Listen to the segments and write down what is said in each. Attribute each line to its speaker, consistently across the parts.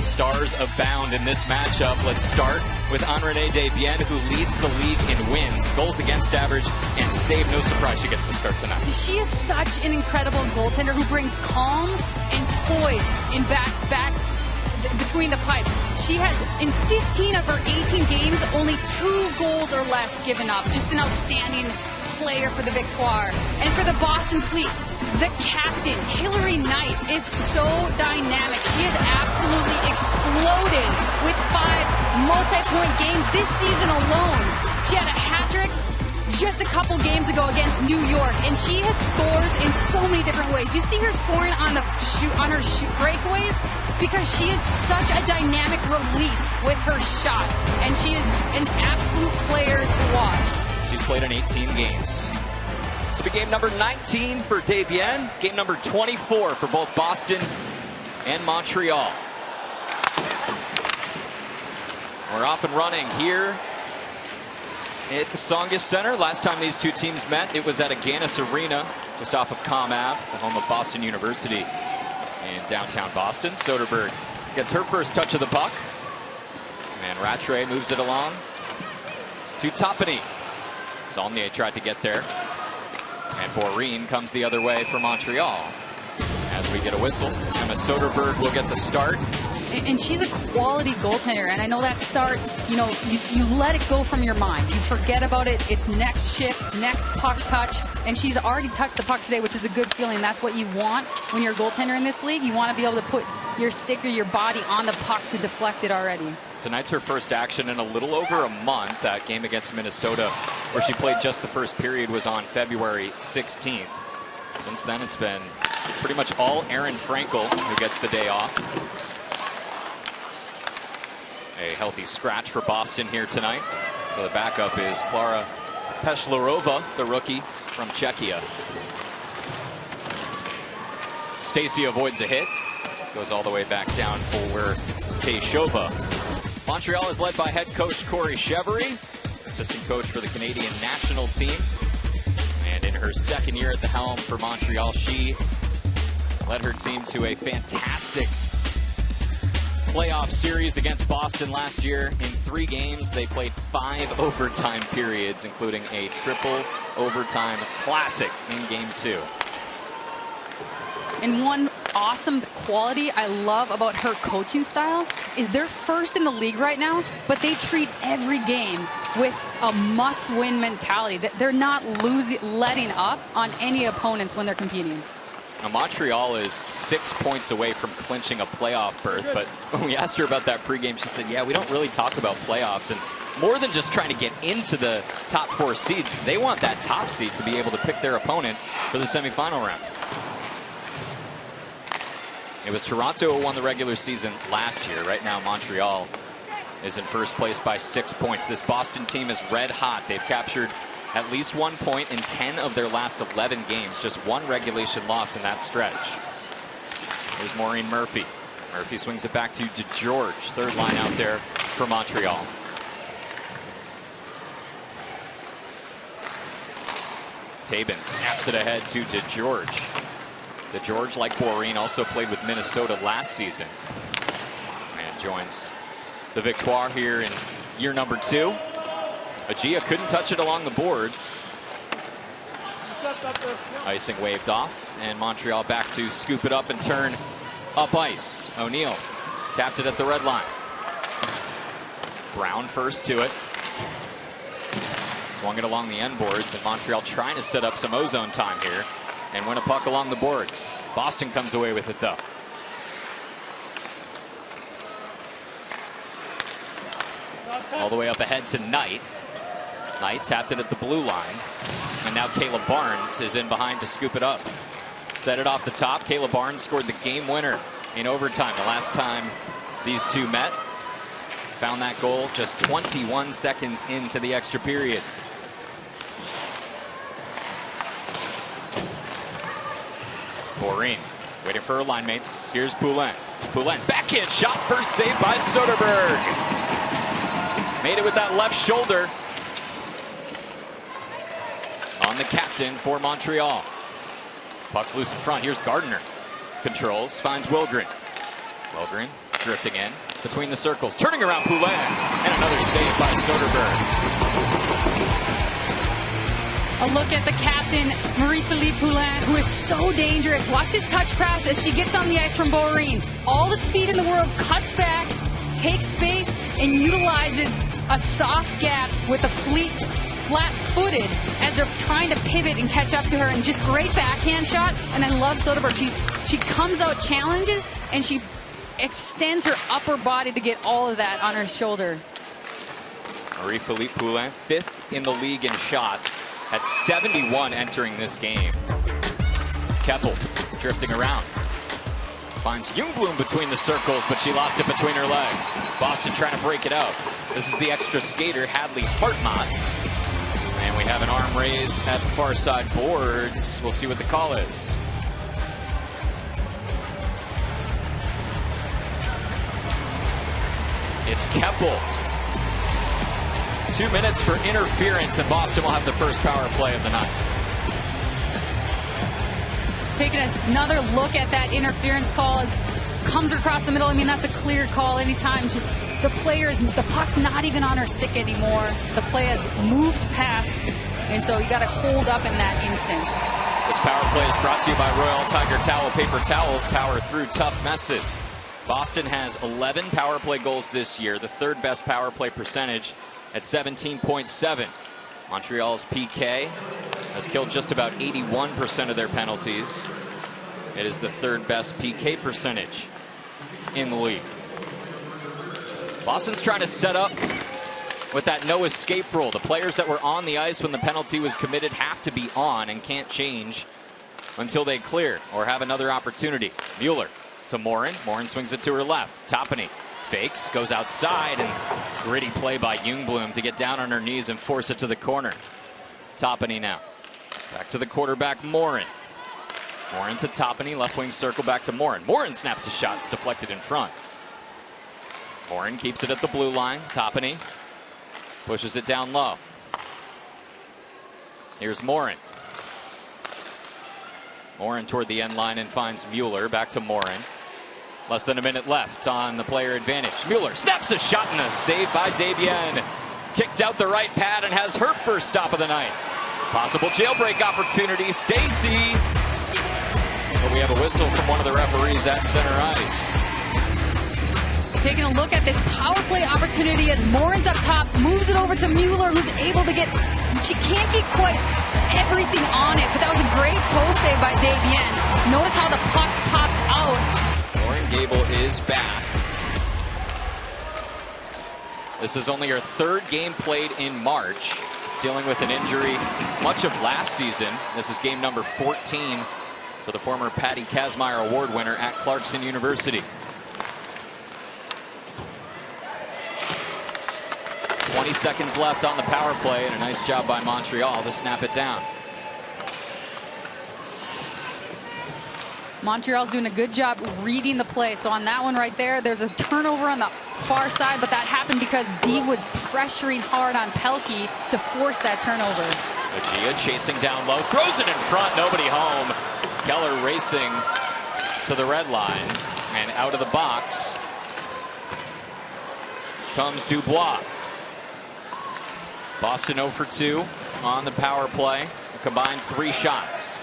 Speaker 1: Stars abound in this matchup. Let's start with Henri Desbiens, who leads the league in wins, goals against average, and save. No surprise she gets the start tonight.
Speaker 2: She is such an incredible goaltender who brings calm and poise in back between the pipes. She has, in 15 of her 18 games, only 2 goals or less given up. Just an outstanding player for the Victoire. And for the Boston Fleet, the captain, Hillary Knight, is so dynamic. She has absolutely exploded with 5 multi-point games this season alone. She had a hat trick just a couple games ago against New York, and she has scored in so many different ways. You see her scoring on her breakaways because she is such a dynamic release with her shot, and she is an absolute player to watch.
Speaker 1: She's played in 18 games. This will be game number 19 for Desbiens, game number 24 for both Boston and Montreal. We're off and running here at the Tsongas Center. Last time these two teams met, it was at Agganis Arena, just off of Comm Ave, the home of Boston University in downtown Boston. Soderberg gets her first touch of the puck, and Rattray moves it along to Toppany. Saulnier tried to get there, and Bourrine comes the other way for Montreal. As we get a whistle, Emma Soderberg will get the start.
Speaker 2: And she's a quality goaltender, and I know that start, you let it go from your mind. You forget about it. It's next shift, next puck touch, and she's already touched the puck today, which is a good feeling. That's what you want when you're a goaltender in this league. You want to be able to put your stick or your body on the puck to deflect it already.
Speaker 1: Tonight's her first action in a little over a month. That game against Minnesota, where she played just the first period, was on February 16th. Since then, it's been pretty much all Aaron Frankel who gets the day off. A healthy scratch for Boston here tonight. So the backup is Klara Peshlarova, the rookie from Czechia. Stacy avoids a hit. Goes all the way back down for Teixova. Montreal is led by head coach Corey Chevery, assistant coach for the Canadian national team. And in her second year at the helm for Montreal, she led her team to a fantastic playoff series against Boston last year. In 3 games, they played 5 overtime periods, including a triple overtime classic in game 2.
Speaker 2: And one awesome quality I love about her coaching style is they're first in the league right now, but they treat every game with a must-win mentality. They're not letting up on any opponents when they're competing.
Speaker 1: Now, Montreal is 6 points away from clinching a playoff berth, but when we asked her about that pregame, she said, yeah, we don't really talk about playoffs. And more than just trying to get into the top 4 seeds, they want that top seed to be able to pick their opponent for the semifinal round. It was Toronto who won the regular season last year. Right now, Montreal is in first place by 6 points. This Boston team is red hot. They've captured at least 1 point in 10 of their last 11 games. Just 1 regulation loss in that stretch. Here's Maureen Murphy. Murphy swings it back to DeGeorge. Third line out there for Montreal. Tabin snaps it ahead to DeGeorge. DeGeorge, like Bourrine, also played with Minnesota last season and joins the Victoire here in year number 2. Agia couldn't touch it along the boards. Icing waved off, and Montreal back to scoop it up and turn up ice. O'Neill tapped it at the red line. Brown first to it. Swung it along the end boards, and Montreal trying to set up some ozone time here and win a puck along the boards. Boston comes away with it, though. All the way up ahead to Knight. Knight tapped it at the blue line. And now Kayla Barnes is in behind to scoop it up. Set it off the top. Kayla Barnes scored the game winner in overtime the last time these two met. Found that goal just 21 seconds into the extra period. Bourrine waiting for her line mates. Here's Poulin. Poulin backhand shot, first save by Soderberg. Made it with that left shoulder. On the captain for Montreal. Puck's loose in front. Here's Gardner. Controls, finds Wilgren. Wilgren drifting in between the circles, turning around Poulin, and another save by Soderberg.
Speaker 2: A look at the captain, Marie-Philippe Poulin, who is so dangerous. Watch this touch pass as she gets on the ice from Boereen. All the speed in the world, cuts back, takes space, and utilizes a soft gap with a flat-footed as they're trying to pivot and catch up to her, and just great backhand shot. And I love Soderberg. She comes out, challenges, and she extends her upper body to get all of that on her shoulder.
Speaker 1: Marie-Philippe Poulin, 5th in the league in shots, at 71 entering this game. Keppel drifting around. Finds Ljungblom between the circles, but she lost it between her legs. Boston trying to break it out. This is the extra skater, Hadley Hartmatz. And we have an arm raised at the far side boards. We'll see what the call is. It's Keppel. 2 minutes for interference, and Boston will have the first power play of the night.
Speaker 2: Taking another look at that interference call as comes across the middle. I mean, that's a clear call anytime. Just the puck's not even on her stick anymore. The play has moved past, and so you got to hold up in that instance.
Speaker 1: This power play is brought to you by Royal Tiger Towel Paper Towels. Power through tough messes. Boston has 11 power play goals this year, the 3rd best power play percentage at 17.7. Montreal's PK has killed just about 81% of their penalties. It is the 3rd best PK percentage in the league. Boston's trying to set up with that no escape rule. The players that were on the ice when the penalty was committed have to be on and can't change until they clear or have another opportunity. Mueller to Morin. Morin swings it to her left. Toppany fakes, goes outside, and gritty play by Ljungblom to get down on her knees and force it to the corner. Toppany now. Back to the quarterback, Morin. Morin to Toppany, left wing circle back to Morin. Morin snaps a shot, it's deflected in front. Morin keeps it at the blue line. Toppany pushes it down low. Here's Morin. Morin toward the end line and finds Mueller. Back to Morin. Less than a minute left on the player advantage. Mueller snaps a shot and a save by Debian. Kicked out the right pad and has her first stop of the night. Possible jailbreak opportunity. Stacy. But we have a whistle from one of the referees at center ice.
Speaker 2: Taking a look at this power play opportunity as Morin's up top, moves it over to Mueller, who's able to get, she can't get quite everything on it, but that was a great toe save by Debian. Notice how the puck pops out.
Speaker 1: Lauren Gable is back. This is only her 3rd game played in March. She's dealing with an injury much of last season. This is game number 14 for the former Patty Kazmaier Award winner at Clarkson University. 20 seconds left on the power play, and a nice job by Montreal to snap it down.
Speaker 2: Montreal's doing a good job reading the play. So on that one right there, there's a turnover on the far side, but that happened because D was pressuring hard on Pelkey to force that turnover.
Speaker 1: Agia chasing down low, throws it in front, nobody home. Keller racing to the red line, and out of the box comes Dubois. Boston 0 for 2 on the power play, a combined 3 shots.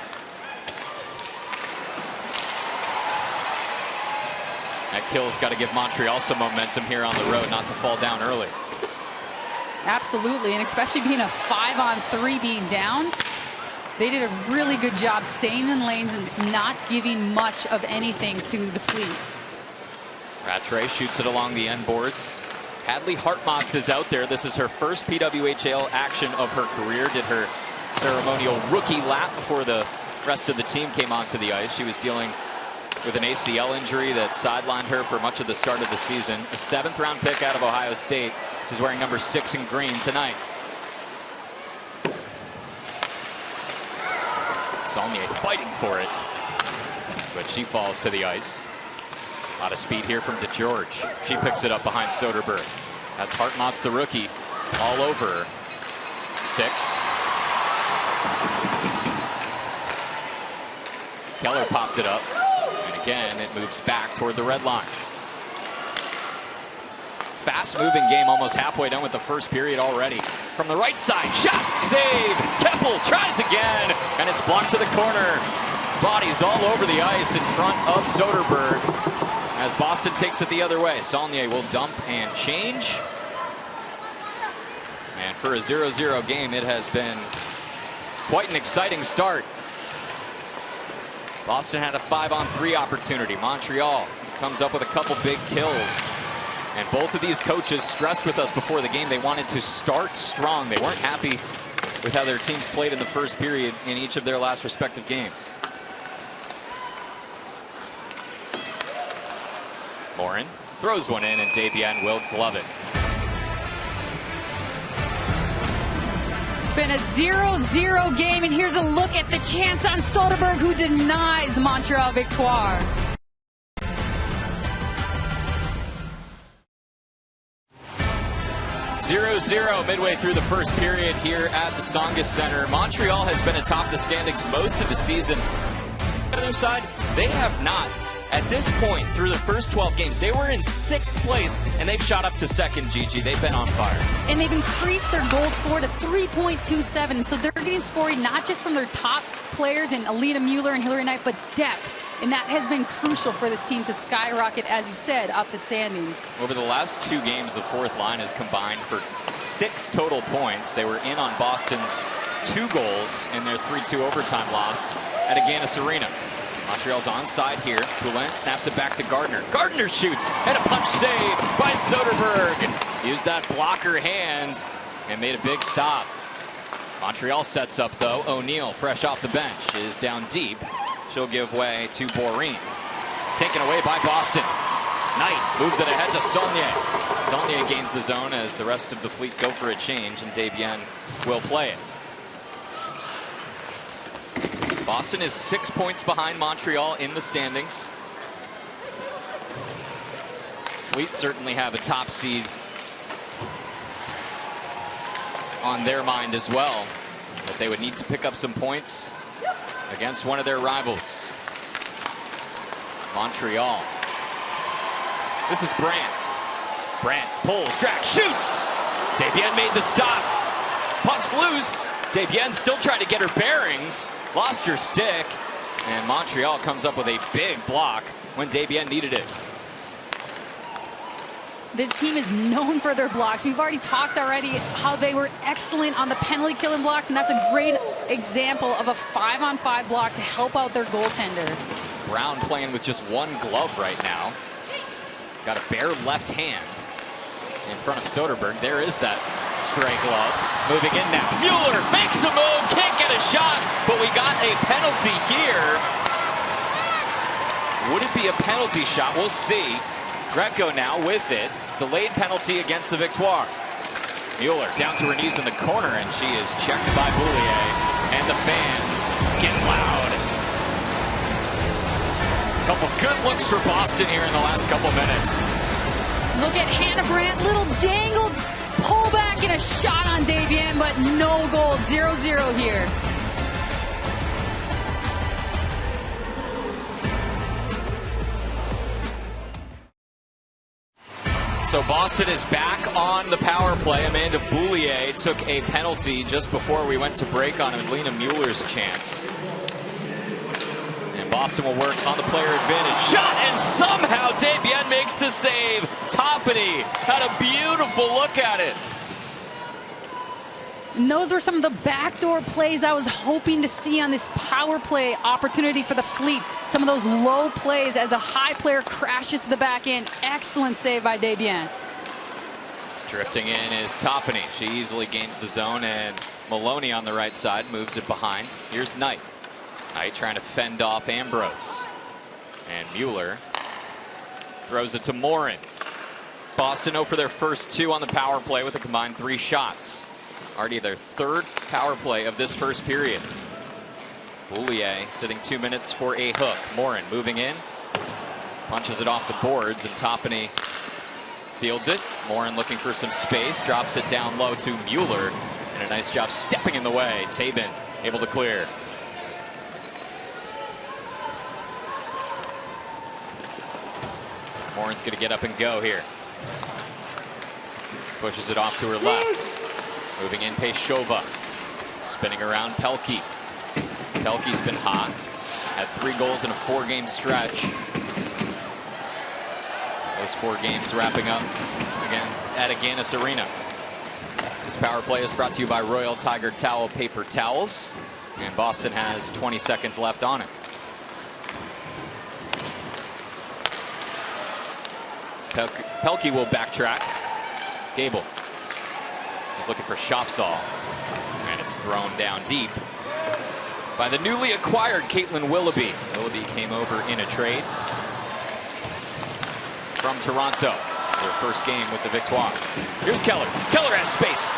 Speaker 1: That kill's got to give Montreal some momentum here on the road, not to fall down early.
Speaker 2: Absolutely, and especially being a 5-on-3 being down, they did a really good job staying in lanes and not giving much of anything to the Fleet.
Speaker 1: Rattray shoots it along the end boards. Hadley Hartmatz is out there. This is her first PWHL action of her career. Did her ceremonial rookie lap before the rest of the team came onto the ice. She was dealing with an ACL injury that sidelined her for much of the start of the season. A 7th round pick out of Ohio State. She's wearing number 6 in green tonight. Saulnier fighting for it, but she falls to the ice. A lot of speed here from DeGeorge. She picks it up behind Soderberg. That's Hartmatz, the rookie, all over her. Sticks. Keller popped it up. And again, it moves back toward the red line. Fast-moving game, almost halfway done with the first period already. From the right side, shot, save. Keppel tries again, and it's blocked to the corner. Bodies all over the ice in front of Soderberg as Boston takes it the other way. Saulnier will dump and change. And for a 0-0 game, it has been quite an exciting start. Boston had a 5-on-3 opportunity. Montreal comes up with a couple big kills. And both of these coaches stressed with us before the game they wanted to start strong. They weren't happy with how their teams played in the first period in each of their last respective games. Morin throws one in, and Debian will glove it.
Speaker 2: It's been a 0-0 game, and here's a look at the chance on Soderberg, who denies the Montreal Victoire.
Speaker 1: (0-0) midway through the first period here at the Tsongas Center. Montreal has been atop the standings most of the season. On the other side, they have not. At this point, through the first 12 games, they were in 6th place, and they've shot up to 2nd, Gigi. They've been on fire.
Speaker 2: And they've increased their goals for to 3.27, so they're getting scoring not just from their top players in Alina Mueller and Hillary Knight, but depth. And that has been crucial for this team to skyrocket, as you said, up the standings.
Speaker 1: Over the last 2 games, the fourth line has combined for 6 total points. They were in on Boston's 2 goals in their 3-2 overtime loss at Agganis Arena. Montreal's onside here. Poulin snaps it back to Gardner. Gardner shoots, and a punch save by Soderberg. Used that blocker hand and made a big stop. Montreal sets up, though. O'Neill, fresh off the bench, is down deep. She'll give way to Bourine. Taken away by Boston. Knight moves it ahead to Saulnier. Saulnier gains the zone as the rest of the fleet go for a change, and Debian will play it. Boston is 6 points behind Montreal in the standings. Fleet certainly have a top seed on their mind as well, but they would need to pick up some points against one of their rivals. Montreal. This is Brandt. Brandt pulls, drag, shoots! Debian made the stop. Puck's loose. Debian still trying to get her bearings. Lost her stick. And Montreal comes up with a big block when Debian needed it.
Speaker 2: This team is known for their blocks. We've already talked how they were excellent on the penalty killing blocks, and that's a great example of a 5-on-5 block to help out their goaltender.
Speaker 1: Brown playing with just one glove right now. Got a bare left hand in front of Soderberg. There is that stray glove. Moving in now. Mueller makes a move, can't get a shot, but we got a penalty here. Would it be a penalty shot? We'll see. Greco now with it. Delayed penalty against the Victoire. Mueller down to her knees in the corner, and she is checked by Boulier. And the fans get loud. Couple good looks for Boston here in the last couple minutes.
Speaker 2: Look at Hannah Brandt, little dangled pullback and a shot on Debian, but no goal. 0-0 here.
Speaker 1: So Boston is back on the power play. Amanda Boulier took a penalty just before we went to break on Alina Mueller's chance. And Boston will work on the player advantage. Shot, and somehow Debian makes the save. Toppany had a beautiful look at it.
Speaker 2: And those were some of the backdoor plays I was hoping to see on this power play opportunity for the Fleet. Some of those low plays as a high player crashes to the back end. Excellent save by Debian.
Speaker 1: Drifting in is Toppany. She easily gains the zone, and Maloney on the right side moves it behind. Here's Knight. Knight trying to fend off Ambrose. And Mueller throws it to Morin. Boston 0 for their first 2 on the power play with a combined 3 shots. Already their 3rd power play of this first period. Boulier sitting 2 minutes for a hook. Morin moving in. Punches it off the boards, and Toppany fields it. Morin looking for some space. Drops it down low to Mueller. And a nice job stepping in the way. Tabin able to clear. Morin's going to get up and go here. Pushes it off to her left. Moving in, Pejshova. Spinning around, Pelkey. Pelkey's been hot. Had 3 goals in a 4-game stretch. Those 4 games wrapping up again at Agganis Arena. This power play is brought to you by Royal Tiger Towel Paper Towels. And Boston has 20 seconds left on it. Pelkey will backtrack. Gable is looking for Shopsaw. And it's thrown down deep by the newly acquired Caitlin Willoughby. Willoughby came over in a trade from Toronto. It's their first game with the Victoire. Here's Keller. Keller has space.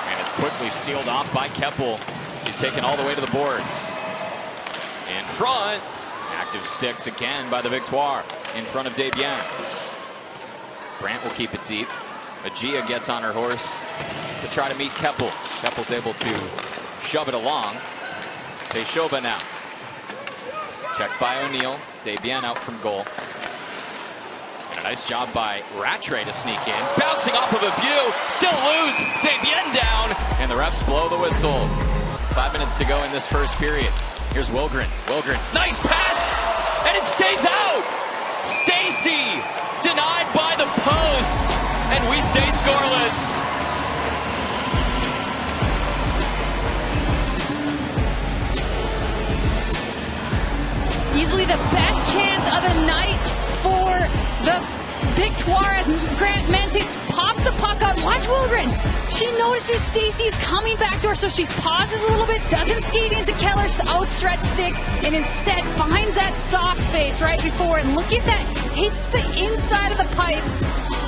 Speaker 1: And it's quickly sealed off by Keppel. She's taken all the way to the boards. In front. Active sticks again by the Victoire. In front of Desbiens. Brandt will keep it deep. Magia gets on her horse to try to meet Keppel. Keppel's able to shove it along. Pejshova now. Checked by O'Neill. Desbiens out from goal. And a nice job by Rattray to sneak in. Bouncing off of a view. Still loose. Desbiens down. And the refs blow the whistle. 5 minutes to go in this first period. Here's Wilgren. Wilgren. Nice pass. And it stays out. Stacy denied by the post. And we stay scoreless.
Speaker 2: Easily the best chance of the night for the Victoire as Grant Mentis pops the puck up. Watch Wilgren. She notices Stacy is coming back to her, so she pauses a little bit, doesn't skate into Keller's outstretched stick, and instead finds that soft space right before. And look at that. Hits the inside of the pipe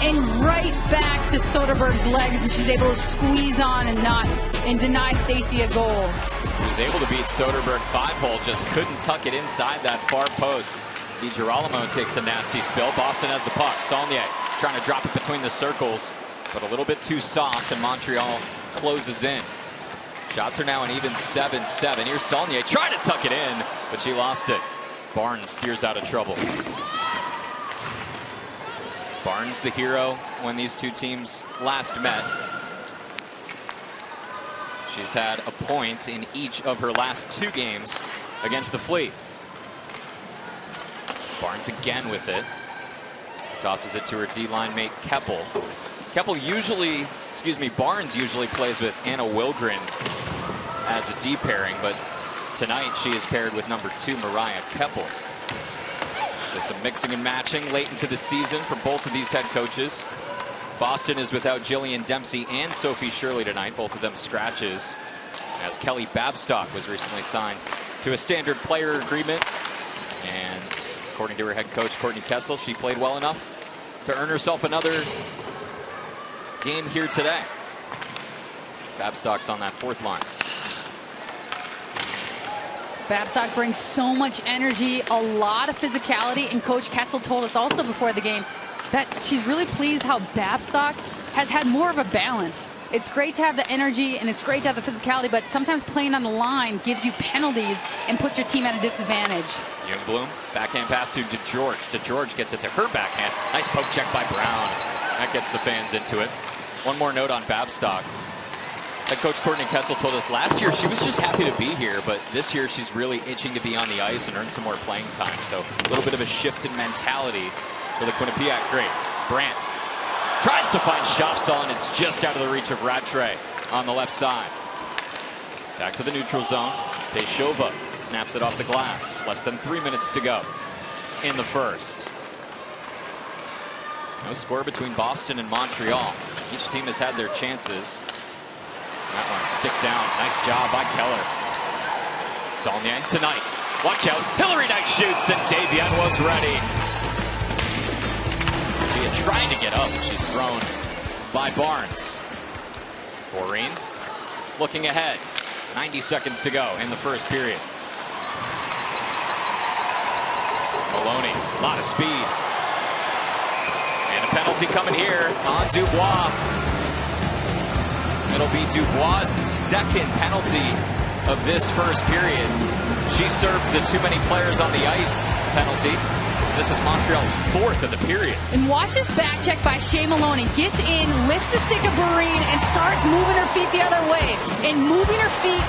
Speaker 2: and right back to Soderberg's legs, and she's able to squeeze on and deny Stacy a goal.
Speaker 1: He was able to beat Soderberg 5-hole, just couldn't tuck it inside that far post. DiGirolamo takes a nasty spill. Boston has the puck. Saulnier trying to drop it between the circles, but a little bit too soft, and Montreal closes in. Shots are now an even 7-7. Here's Saulnier trying to tuck it in, but she lost it. Barnes steers out of trouble. Barnes the hero when these two teams last met. She's had a point in each of her last 2 games against the Fleet. Barnes again with it. Tosses it to her D-line mate Keppel. Barnes usually plays with Anna Wilgren as a D pairing, but tonight she is paired with number 2 Mariah Keppel. So some mixing and matching late into the season for both of these head coaches. Boston is without Jillian Dempsey and Sophie Shirley tonight, both of them scratches, as Kelly Babstock was recently signed to a standard player agreement. And according to her head coach, Courtney Kessel, she played well enough to earn herself another game here today. Babstock's on that 4th line.
Speaker 2: Babstock brings so much energy, a lot of physicality, and Coach Kessel told us also before the game that she's really pleased how Babstock has had more of a balance. It's great to have the energy and it's great to have the physicality, but sometimes playing on the line gives you penalties and puts your team at a disadvantage.
Speaker 1: Youngbloom, backhand pass to DeGeorge. DeGeorge gets it to her backhand. Nice poke check by Brown. That gets the fans into it. One more note on Babstock. Head coach Courtney Kessel told us last year she was just happy to be here, but this year she's really itching to be on the ice and earn some more playing time. So a little bit of a shift in mentality for the Quinnipiac great. Brandt tries to find Shopsaw, and it's just out of the reach of Rattray on the left side. Back to the neutral zone. Pejshova snaps it off the glass. Less than 3 minutes to go in the first. No score between Boston and Montreal. Each team has had their chances. That one stick down. Nice job by Keller. Saulnier tonight. Watch out. Hillary Knight shoots, and Desbiens was ready. She had tried to get up, but she's thrown by Barnes. Maureen looking ahead. 90 seconds to go in the first period. Maloney, a lot of speed. And a penalty coming here on Dubois. It'll be Dubois' second penalty of this first period. She served the too many players on the ice penalty. This is Montreal's 4th of the period.
Speaker 2: And watch this back check by Shea Maloney. Gets in, lifts the stick of Boreen, and starts moving her feet the other way. And moving her feet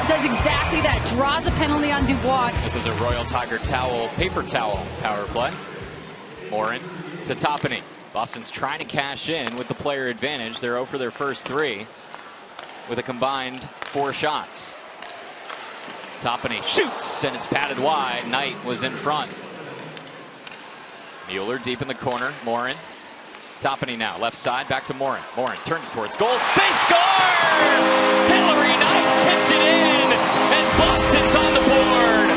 Speaker 2: does exactly that. Draws a penalty on Dubois.
Speaker 1: This is a Royal Tiger towel, paper towel power play. Morin to Toppany. Boston's trying to cash in with the player advantage. They're 0 for their first 3 with a combined 4 shots. Toppany shoots, and it's padded wide. Knight was in front. Mueller deep in the corner. Morin. Toppany now, left side, back to Morin. Morin turns towards goal. They score! Hillary Knight tipped it in, and Boston's on the board.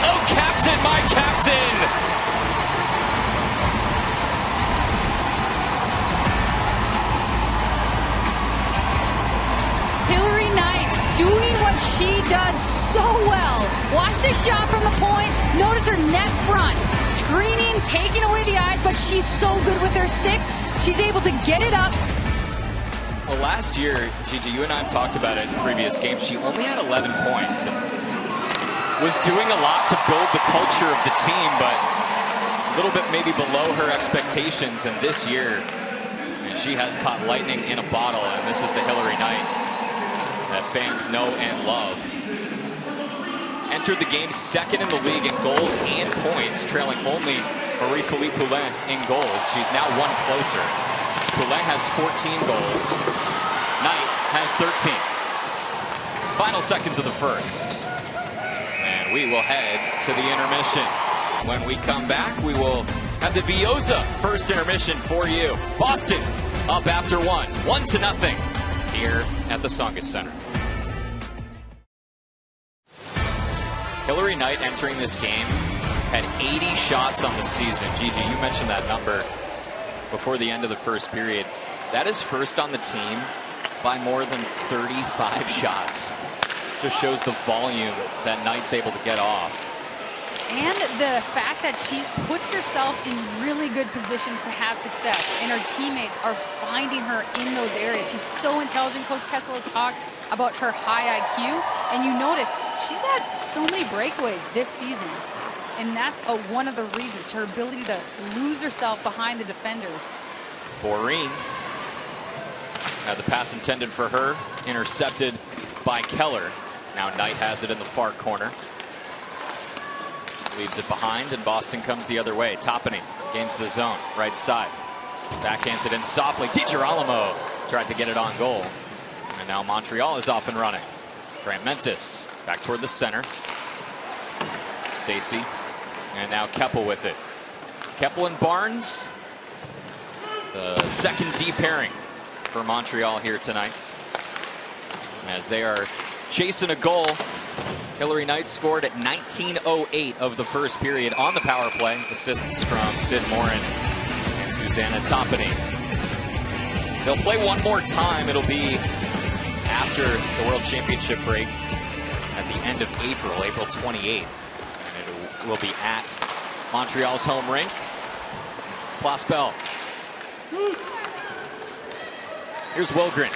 Speaker 1: Oh, captain, my captain!
Speaker 2: Hillary Knight doing what she does so well. Watch this shot from the point. Notice her net front. Screening, taking away the eyes, but she's so good with her stick. She's able to get it up.
Speaker 1: Well, last year, Gigi, you and I have talked about it in previous games. She only had 11 points and was doing a lot to build the culture of the team, but a little bit maybe below her expectations. And this year, she has caught lightning in a bottle, and this is the Hillary Knight that fans know and love. Entered the game 2nd in the league in goals and points, trailing only Marie-Philippe Poulin in goals. She's now 1 closer. Poulin has 14 goals. Knight has 13. Final seconds of the first. And we will head to the intermission. When we come back, we will have the Vioza first intermission for you. Boston up after 1-0 here at the Tsongas Center. Hillary Knight entering this game had 80 shots on the season. Gigi, you mentioned that number before the end of the first period. That is first on the team by more than 35 shots. Just shows the volume that Knight's able to get off.
Speaker 2: And the fact that she puts herself in really good positions to have success, and her teammates are finding her in those areas. She's so intelligent. Coach Kessel has talked about her high IQ, and you notice she's had so many breakaways this season, and that's one of the reasons, her ability to lose herself behind the defenders.
Speaker 1: Boreen had the pass intended for her, intercepted by Keller. Now Knight has it in the far corner. Leaves it behind, and Boston comes the other way. Toppany gains the zone, right side. Backhands it in softly. DiGirolamo tried to get it on goal. And now Montreal is off and running. Grant Mentis back toward the center. Stacy, and now Keppel with it. Keppel and Barnes, the second D pairing for Montreal here tonight. As they are chasing a goal. Hillary Knight scored at 19:08 of the first period on the power play. Assistance from Sid Morin and Susanna Toppany. They'll play one more time. It'll be after the World Championship break at the end of April, April 28th. And it will be at Montreal's home rink, Place Bell. Here's Wilgren.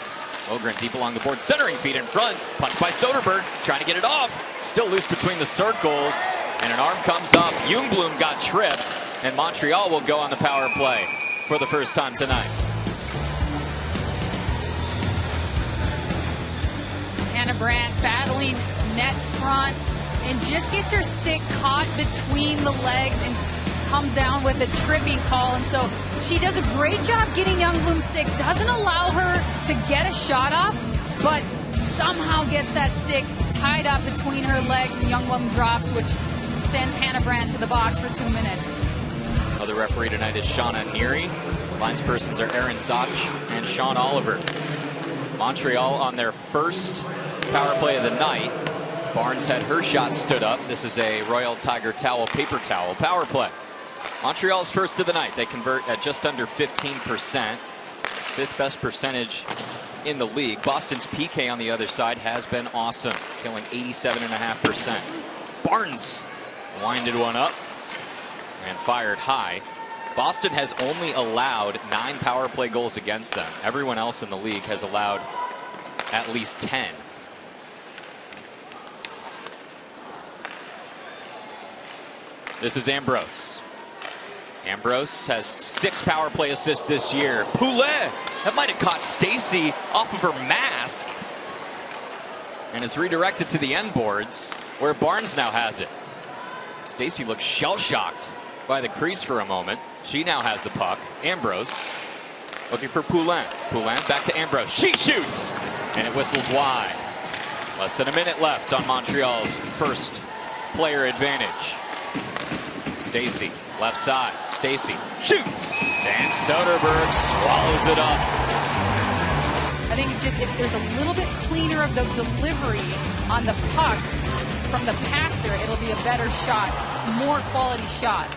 Speaker 1: Wilgren deep along the board, centering feet in front. Punched by Soderberg, trying to get it off. Still loose between the circles, and an arm comes up. Ljungblom got tripped, and Montreal will go on the power play for the first time tonight.
Speaker 2: Hannah Brandt battling net front and just gets her stick caught between the legs and comes down with a tripping call. And so she does a great job getting Ljungblom's stick. Doesn't allow her to get a shot off, but somehow gets that stick tied up between her legs, and Ljungblom drops, which sends Hannah Brandt to the box for 2 minutes.
Speaker 1: Other referee tonight is Shauna Neary. Linespersons are Aaron Zach and Sean Oliver. Montreal on their first power play of the night. Barnes had her shot stood up. This is a Royal Tiger towel, paper towel power play. Montreal's first of the night. They convert at just under 15%. Fifth best percentage in the league. Boston's PK on the other side has been awesome, killing 87.5%. Barnes winded one up and fired high. Boston has only allowed 9 power play goals against them. Everyone else in the league has allowed at least 10. This is Ambrose. Ambrose has 6 power play assists this year. Poulet, that might have caught Stacy off of her mask. And it's redirected to the end boards, where Barnes now has it. Stacy looks shell-shocked by the crease for a moment. She now has the puck. Ambrose looking for Poulin. Poulin back to Ambrose. She shoots, and it whistles wide. Less than a minute left on Montreal's first player advantage. Stacy, left side. Stacy shoots, and Soderberg swallows it up.
Speaker 2: I think just if there's a little bit cleaner of the delivery on the puck from the passer, it'll be a better shot, more quality shot.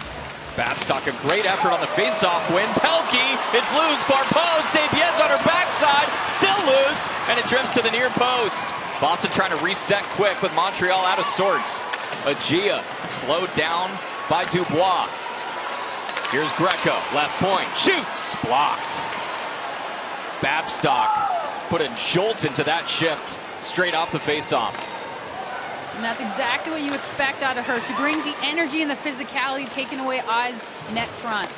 Speaker 1: Babstock, a great effort on the face-off win. Pelkey, it's loose, far post. Debienne's on her backside, still loose, and it drifts to the near post. Boston trying to reset quick with Montreal out of sorts. Agia slowed down by Dubois. Here's Greco, left point, shoots, blocked. Babstock put a jolt into that shift straight off the face-off.
Speaker 2: And that's exactly what you expect out of her. She brings the energy and the physicality, taking away eyes net front.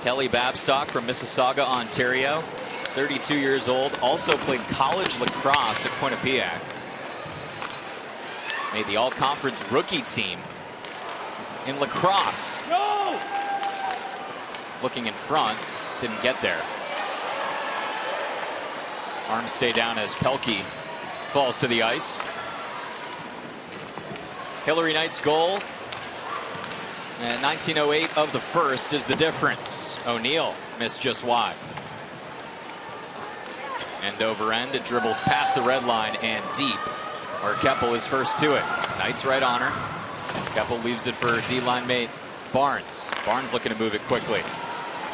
Speaker 1: Kelly Babstock from Mississauga, Ontario, 32 years old, also played college lacrosse at Quinnipiac. Made the all-conference rookie team in lacrosse. No! Looking in front, didn't get there. Arms stay down as Pelkey falls to the ice. Hillary Knight's goal, and 1908 of the first is the difference. O'Neill missed just wide. End over end, it dribbles past the red line and deep. Or Keppel is first to it. Knight's right on her. Keppel leaves it for D-line mate Barnes. Barnes looking to move it quickly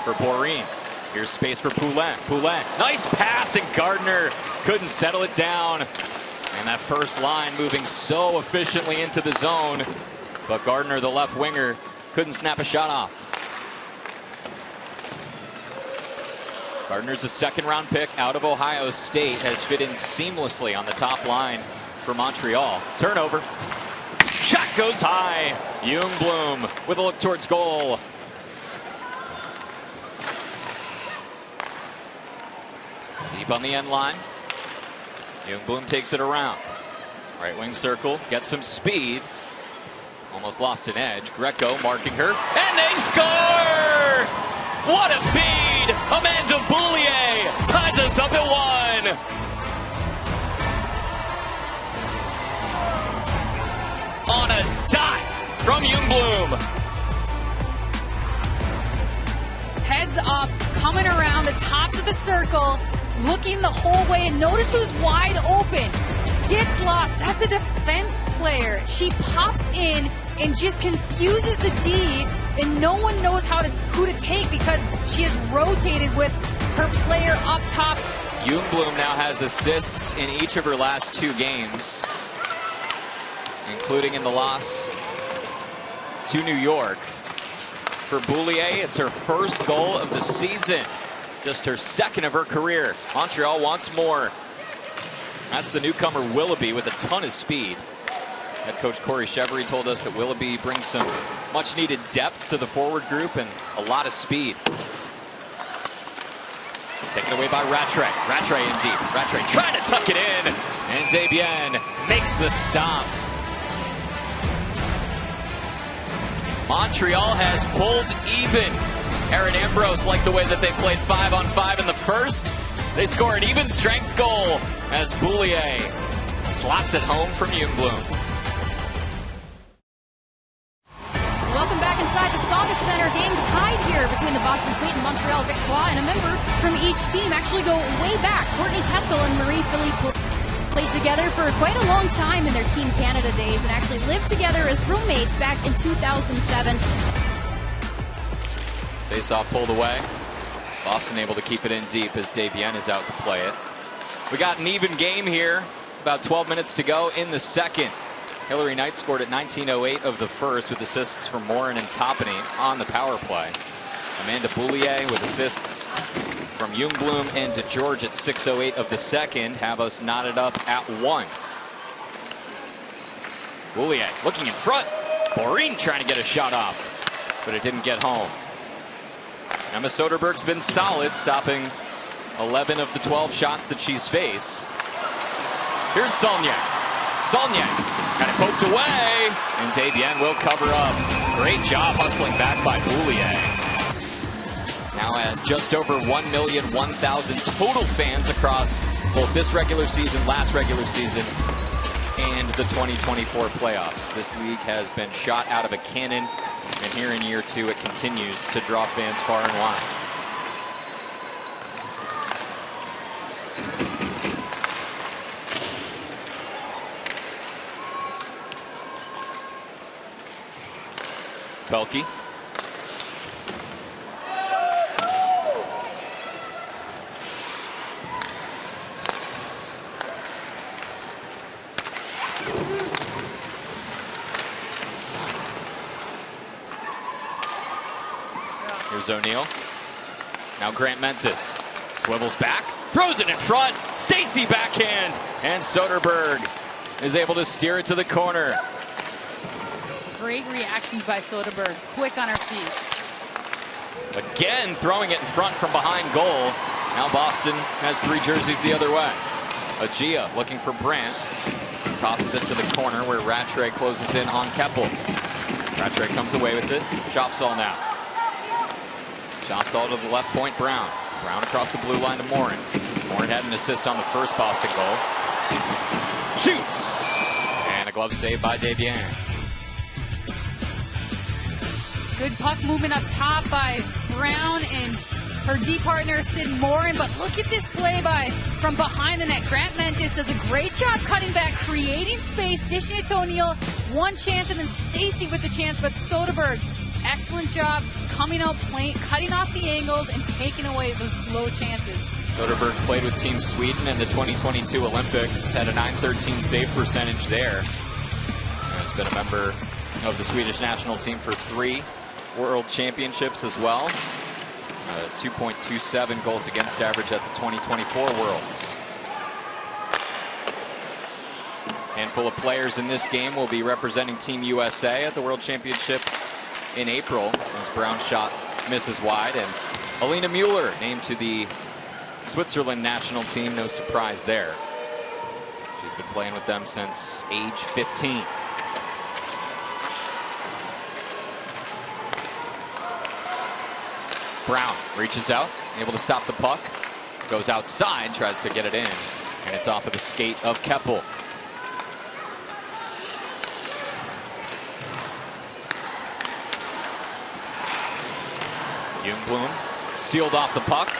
Speaker 1: for Bourine. Here's space for Poulin. Poulin, nice pass, and Gardner couldn't settle it down. And that first line moving so efficiently into the zone. But Gardner, the left winger, couldn't snap a shot off. Gardner's a second-round pick out of Ohio State, has fit in seamlessly on the top line for Montreal. Turnover. Shot goes high. Ljungblom with a look towards goal. Deep on the end line. Ljungblom takes it around. Right wing circle, gets some speed. Almost lost an edge. Greco marking her, and they score! What a feed! Amanda Boulier ties us up at 1. On a dot from Ljungblom.
Speaker 2: Heads up, coming around the tops of the circle, looking the whole way, and notice who's wide open. Gets lost. That's a defense player. She pops in and just confuses the D, and no one knows who to take because she has rotated with her player up top.
Speaker 1: Ljungblom now has assists in each of her last 2 games, including in the loss to New York. For Boulier, it's her first goal of the season. Just her second of her career. Montreal wants more. That's the newcomer Willoughby with a ton of speed. Head coach Corey Chevery told us that Willoughby brings some much needed depth to the forward group and a lot of speed. Taken away by Rattray. Rattray in deep. Rattray trying to tuck it in, and Debienne makes the stop. Montreal has pulled even. Erin Ambrose liked the way that they played 5-on-5 in the first. They score an even strength goal as Boulier slots it home from Ljungblom.
Speaker 3: Welcome back inside the Saga Center. Game tied here between the Boston Fleet and Montreal Victoire, and a member from each team actually go way back. Courtney Kessel and Marie-Philippe played together for quite a long time in their Team Canada days and actually lived together as roommates back in 2007.
Speaker 1: Face-off pulled away. Boston able to keep it in deep as Debienne is out to play it. We got an even game here. About 12 minutes to go in the second. Hillary Knight scored at 19:08 of the first with assists from Morin and Toppany on the power play. Amanda Boulier with assists from Ljungblom and DeGeorge at 6:08 of the second have us knotted up at 1. Boulier looking in front. Boreen trying to get a shot off, but it didn't get home. Emma Soderberg's been solid, stopping 11 of the 12 shots that she's faced. Here's Solniak. Solniak kind of poked away, and Debian will cover up. Great job hustling back by Boulier. Now at just over 1,001,000 total fans across both this regular season, last regular season, and the 2024 playoffs. This league has been shot out of a cannon, and here in year 2 it continues to draw fans far and wide. Belke. Here's O'Neal. Now Grant Mentis swivels back, throws it in front. Stacy backhand, and Soderberg is able to steer it to the corner.
Speaker 2: Great reactions by Soderberg, quick on her feet.
Speaker 1: Again, throwing it in front from behind goal. Now Boston has 3 jerseys the other way. Agia looking for Brandt. Tosses it to the corner where Rattray closes in on Keppel. Rattray comes away with it. Shopsall now. Shopsall to the left point, Brown. Brown across the blue line to Morin. Morin had an assist on the first Boston goal. Shoots! And a glove save by Debian.
Speaker 2: Good puck movement up top by Brown and her D partner Sid Morin, but look at this play from behind the net. Grant Mentis does a great job cutting back, creating space, dishing it to O'Neal. One chance, and then Stacy with the chance, but Soderberg, excellent job coming out, playing, cutting off the angles and taking away those low chances.
Speaker 1: Soderberg played with Team Sweden in the 2022 Olympics, had a .913 save percentage there. And has been a member of the Swedish national team for 3 World Championships as well. 2.27 goals against average at the 2024 Worlds. Handful of players in this game will be representing Team USA at the World Championships in April, as Brown's shot misses wide, and Alina Mueller named to the Switzerland national team. No surprise there. She's been playing with them since age 15. Brown reaches out, able to stop the puck, goes outside, tries to get it in, and it's off of the skate of Keppel. Ljungblom sealed off the puck,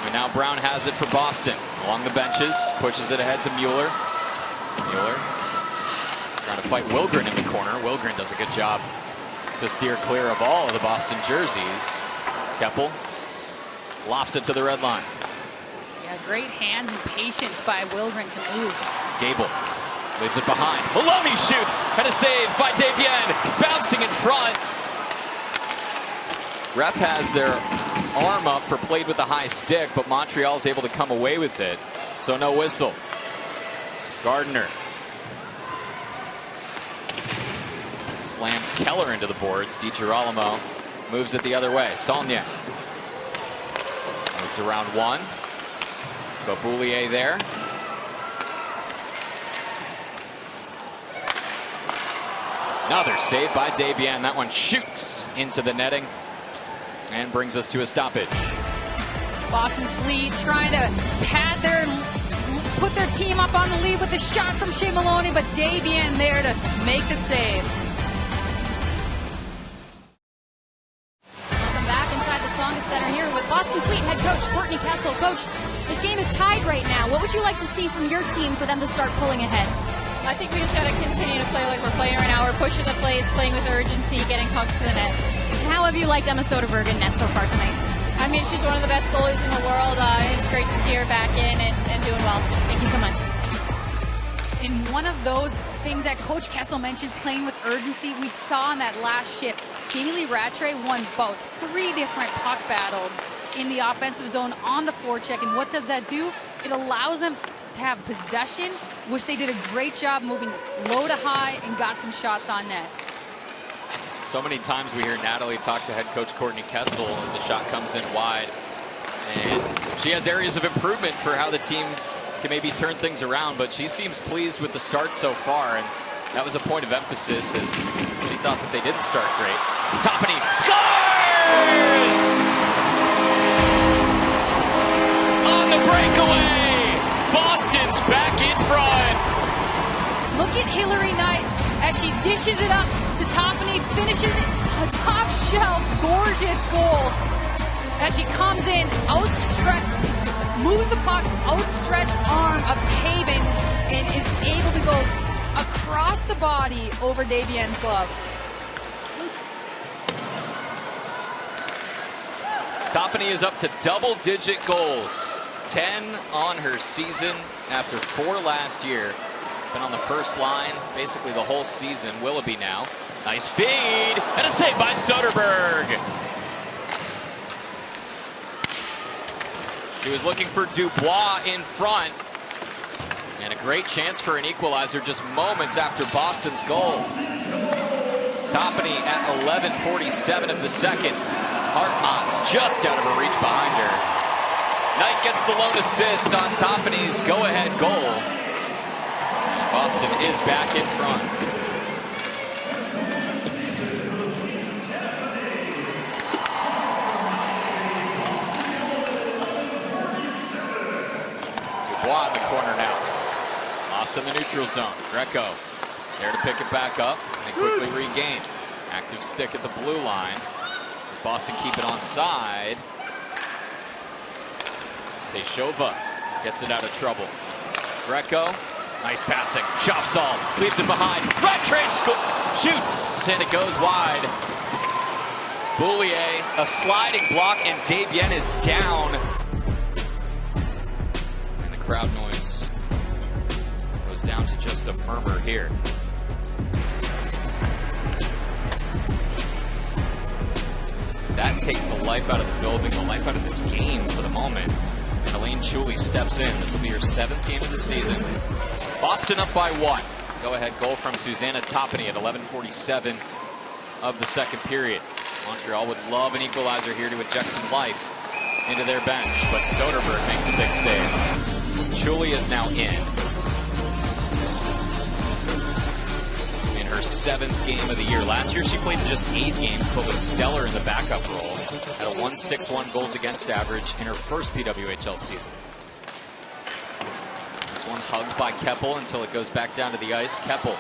Speaker 1: and now Brown has it for Boston. Along the benches, pushes it ahead to Mueller. Mueller trying to fight Wilgren in the corner. Wilgren does a good job to steer clear of all of the Boston jerseys. Keppel lofts it to the red line.
Speaker 2: Yeah, great hands and patience by Wilgren to move.
Speaker 1: Gable leaves it behind. Maloney shoots, and a save by Debian, bouncing in front. Ref has their arm up for played with a high stick, but Montreal's able to come away with it, so no whistle. Gardner slams Keller into the boards. DiGirolamo moves it the other way. Solniak moves around one. But Boulier there. Another save by Debian. That one shoots into the netting and brings us to a stoppage.
Speaker 2: Boston Fleet trying to put their team up on the lead with the shot from Shea Maloney, but Debian there to make the save.
Speaker 3: Welcome back inside the Songa Center here with Boston Fleet head coach Courtney Kessel. Coach, this game is tied right now. What would you like to see from your team for them to start pulling ahead?
Speaker 4: I think we just got to continue to play like we're playing right now. We're pushing the plays, playing with urgency, getting pucks to the net.
Speaker 3: And how have you liked Emma Soderberg in net so far tonight?
Speaker 4: I mean, she's one of the best goalies in the world. It's great to see her back in and doing well.
Speaker 3: Thank you so much.
Speaker 2: In one of those things that Coach Kessel mentioned, playing with urgency, we saw in that last shift, Jamie Lee Rattray won about 3 different puck battles in the offensive zone on the forecheck. And what does that do? It allows them to have possession, which they did a great job moving low to high and got some shots on net.
Speaker 1: So many times we hear Natalie talk to head coach Courtney Kessel as a shot comes in wide. And she has areas of improvement for how the team can maybe turn things around, but she seems pleased with the start so far. And that was a point of emphasis as she thought that they didn't start great. Toppany scores! On the breakaway! Boston's back in front.
Speaker 2: Look at Hillary Knight as she dishes it up to Toppany, finishes it top shelf, gorgeous goal. As she comes in, outstretched, moves the puck, outstretched arm of Taven, and is able to go across the body over Davienne's glove.
Speaker 1: Toppany is up to double-digit goals. 10 on her season after 4 last year. Been on the first line basically the whole season. Willoughby now. Nice feed and a save by Soderberg. She was looking for Dubois in front. And a great chance for an equalizer just moments after Boston's goal. Toppany at 11:47 of the second. Hartmann's just out of her reach behind her. Knight gets the lone assist on Toppany's go-ahead goal. And Boston is back in front. Dubois in the corner now. Lost in the neutral zone. Greco there to pick it back up and quickly regain. Active stick at the blue line. Does Boston keep it onside? Teixova gets it out of trouble. Greco, nice passing. Shopsall leaves it behind. Rattray shoots and it goes wide. Boulier, a sliding block, and Davienne is down. And the crowd noise goes down to just a murmur here. That takes the life out of the building, the life out of this game for the moment. Elaine Chuli steps in. This will be her 7th game of the season. Boston up by 1. Go-ahead goal from Susanna Toppany at 11:47 of the second period. Montreal would love an equalizer here to inject some life into their bench, but Soderberg makes a big save. Chuli is now in her 7th game of the year. Last year she played in just 8 games, but was stellar in the backup role. Had a 1.61 goals against average in her first PWHL season. This one hugged by Keppel until it goes back down to the ice. Keppel.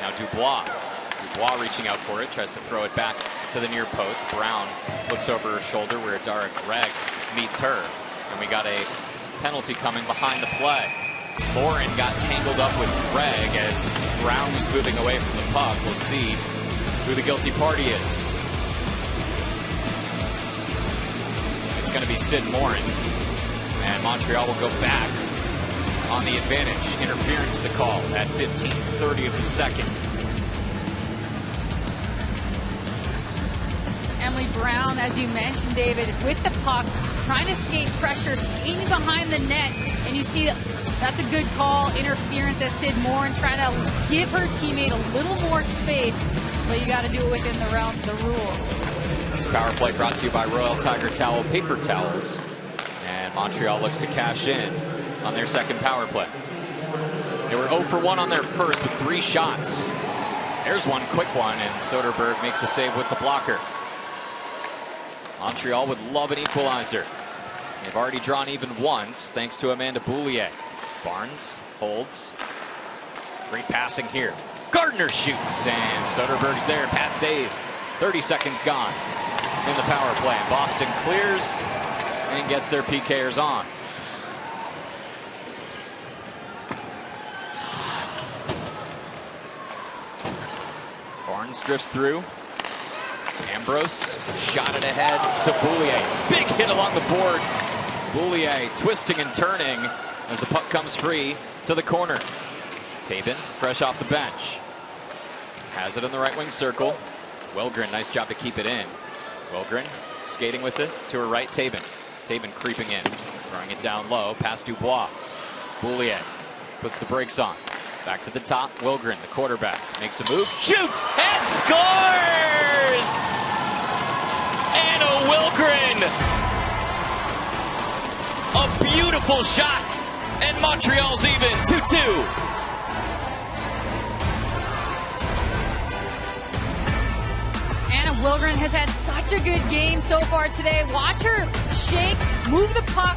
Speaker 1: Now Dubois. Dubois reaching out for it, tries to throw it back to the near post. Brown looks over her shoulder where Dara Gregg meets her. And we got a penalty coming behind the play. Lauren got tangled up with Gregg as Brown was moving away from the puck. We'll see who the guilty party is. It's going to be Sid Morin. And Montreal will go back on the advantage. Interference the call at 15:30 of the second.
Speaker 2: Emily Brown, as you mentioned, David, with the puck, trying to escape pressure, skating behind the net, and you see that's a good call. Interference as Sid Morin trying to give her teammate a little more space, but you got to do it within the realm of the rules.
Speaker 1: This power play brought to you by Royal Tiger Towel Paper Towels. And Montreal looks to cash in on their second power play. They were 0 for 1 on their first with 3 shots. There's one quick one, and Soderberg makes a save with the blocker. Montreal would love an equalizer. They've already drawn even once, thanks to Amanda Boulier. Barnes holds. Great passing here. Gardner shoots, and Soderberg's there. Pat save. 30 seconds gone in the power play. Boston clears and gets their PKers on. Barnes drifts through. Ambrose shot it ahead to Boulier. Big hit along the boards. Boulier twisting and turning as the puck comes free to the corner. Tabin, fresh off the bench. Has it in the right wing circle. Wilgren, nice job to keep it in. Wilgren skating with it to her right, Tabin. Tabin creeping in, throwing it down low, past Dubois. Boulier puts the brakes on. Back to the top. Wilgren, the quarterback, makes a move, shoots, and scores! Anna Wilgren! A beautiful shot, and Montreal's even 2-2.
Speaker 2: Wilgren has had such a good game so far today. Watch her shake, move the puck,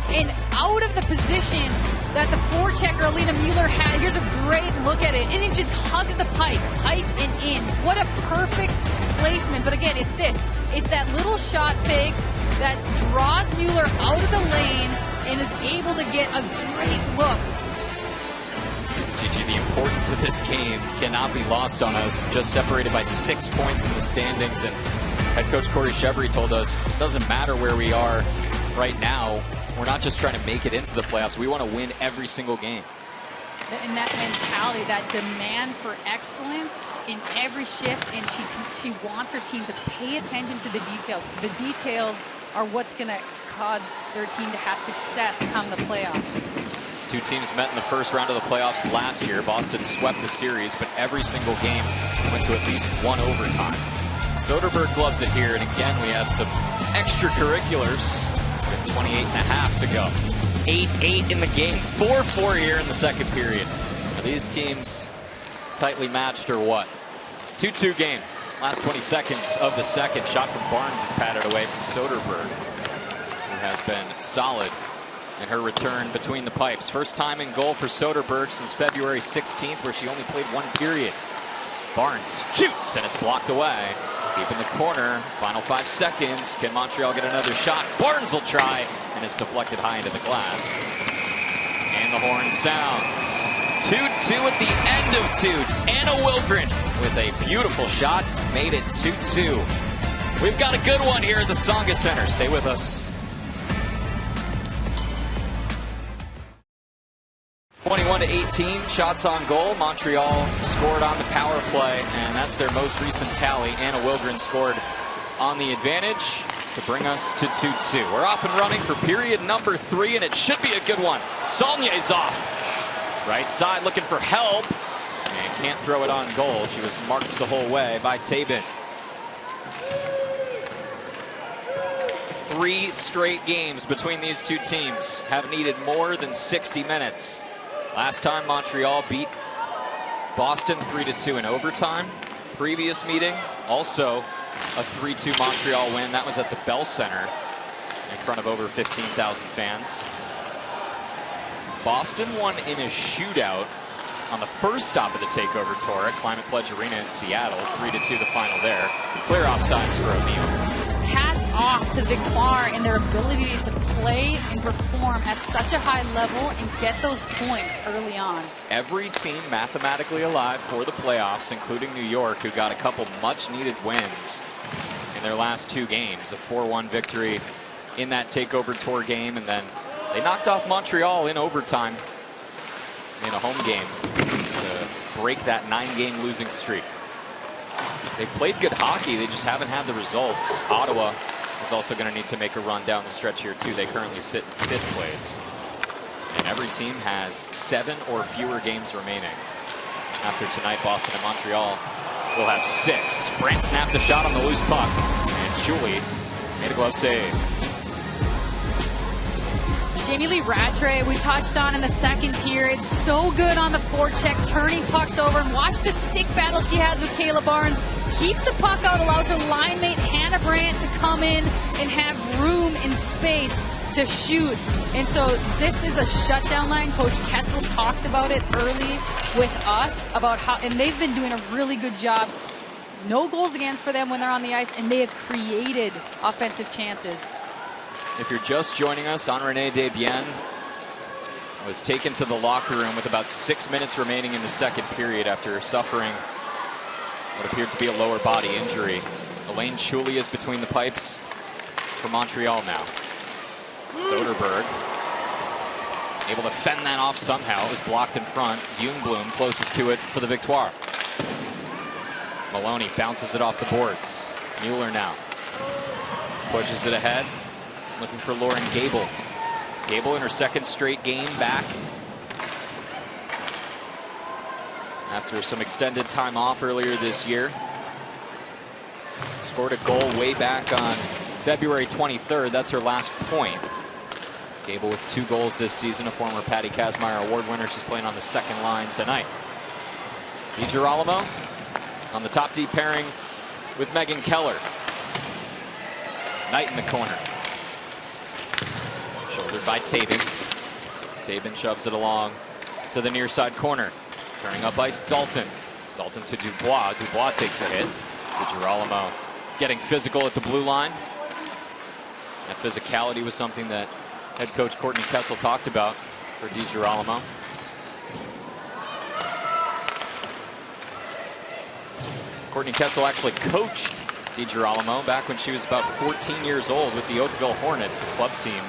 Speaker 2: and out of the position that the forechecker Alina Mueller had. Here's a great look at it, and it just hugs the pipe and in. What a perfect placement. But again, it's this. It's that little shot fake that draws Mueller out of the lane and is able to get a great look.
Speaker 1: Gigi, the importance of this game cannot be lost on us. Just separated by 6 points in the standings, and head coach Corey Chevry told us it doesn't matter where we are right now. We're not just trying to make it into the playoffs. We want to win every single game.
Speaker 2: And that mentality, that demand for excellence in every shift, and she wants her team to pay attention to the details, because the details are what's going to cause their team to have success come the playoffs.
Speaker 1: Two teams met in the first round of the playoffs last year. Boston swept the series, but every single game went to at least one overtime. Soderberg gloves it here, and again we have some extracurriculars with 28.5 to go. 8-8 in the game, 4-4 here in the second period. Are these teams tightly matched or what? 2-2 game. Last 20 seconds of the second. Shot from Barnes is patted away from Soderberg, who has been solid in her return between the pipes. First time in goal for Soderberg since February 16th, where she only played 1 period. Barnes shoots, and it's blocked away. Deep in the corner, final 5 seconds. Can Montreal get another shot? Barnes will try, and it's deflected high into the glass. And the horn sounds. 2-2 at the end of 2. Anna Wilgren with a beautiful shot made it 2-2. We've got a good one here at the Tsongas Center. Stay with us. 21-18 shots on goal. Montreal scored on the power play, and that's their most recent tally. Anna Wilgren scored on the advantage to bring us to 2-2. We're off and running for period number 3, and it should be a good one. Saulnier's off. Right side looking for help, and can't throw it on goal. She was marked the whole way by Tabin. 3 straight games between these two teams have needed more than 60 minutes. Last time Montreal beat Boston 3-2 in overtime. Previous meeting, also a 3-2 Montreal win. That was at the Bell Center in front of over 15,000 fans. Boston won in a shootout on the first stop of the takeover tour at Climate Pledge Arena in Seattle. 3-2 the final there. Clear offsides for O'Neill.
Speaker 2: Hats off to Victoire and their ability to play and perform at such a high level and get those points early on.
Speaker 1: Every team mathematically alive for the playoffs, including New York, who got a couple much-needed wins in their last 2 games. A 4-1 victory in that takeover tour game, and then they knocked off Montreal in overtime in a home game to break that 9-game losing streak. They've played good hockey, they just haven't had the results. Ottawa is also going to need to make a run down the stretch here too. They currently sit in 5th place. And every team has 7 or fewer games remaining. After tonight, Boston and Montreal will have 6. Brandt snapped a shot on the loose puck, and Julie made a glove save.
Speaker 2: Jamie Lee Rattray, we touched on in the second period. So good on the forecheck, turning pucks over. And watch the stick battle she has with Kayla Barnes. Keeps the puck out, allows her line mate Hannah Brandt to come in and have room and space to shoot. And so this is a shutdown line. Coach Kessel talked about it early with us about how, and they've been doing a really good job. No goals against for them when they're on the ice, and they have created offensive chances.
Speaker 1: If you're just joining us, Henri Desbiens was taken to the locker room with about 6 minutes remaining in the second period after suffering what appeared to be a lower body injury. Elaine Chuli is between the pipes for Montreal now. Soderberg able to fend that off somehow. It was blocked in front. Ljungblom closest to it for the Victoire. Maloney bounces it off the boards. Mueller now pushes it ahead, looking for Lauren Gable. Gable in her 2nd straight game back. after some extended time off earlier this year. Scored a goal way back on February 23rd. That's her last point. Gable with 2 goals this season, a former Patty Kazmaier Award winner. She's playing on the second line tonight. DiGirolamo on the top D pairing with Megan Keller. Knight in the corner. Shouldered by Tabin. Tabin shoves it along to the near side corner. Turning up ice, Dalton. Dalton to Dubois. Dubois takes a hit. DiGirolamo getting physical at the blue line. That physicality was something that head coach Courtney Kessel talked about for DiGirolamo. Courtney Kessel actually coached DiGirolamo back when she was about 14 years old with the Oakville Hornets, a club team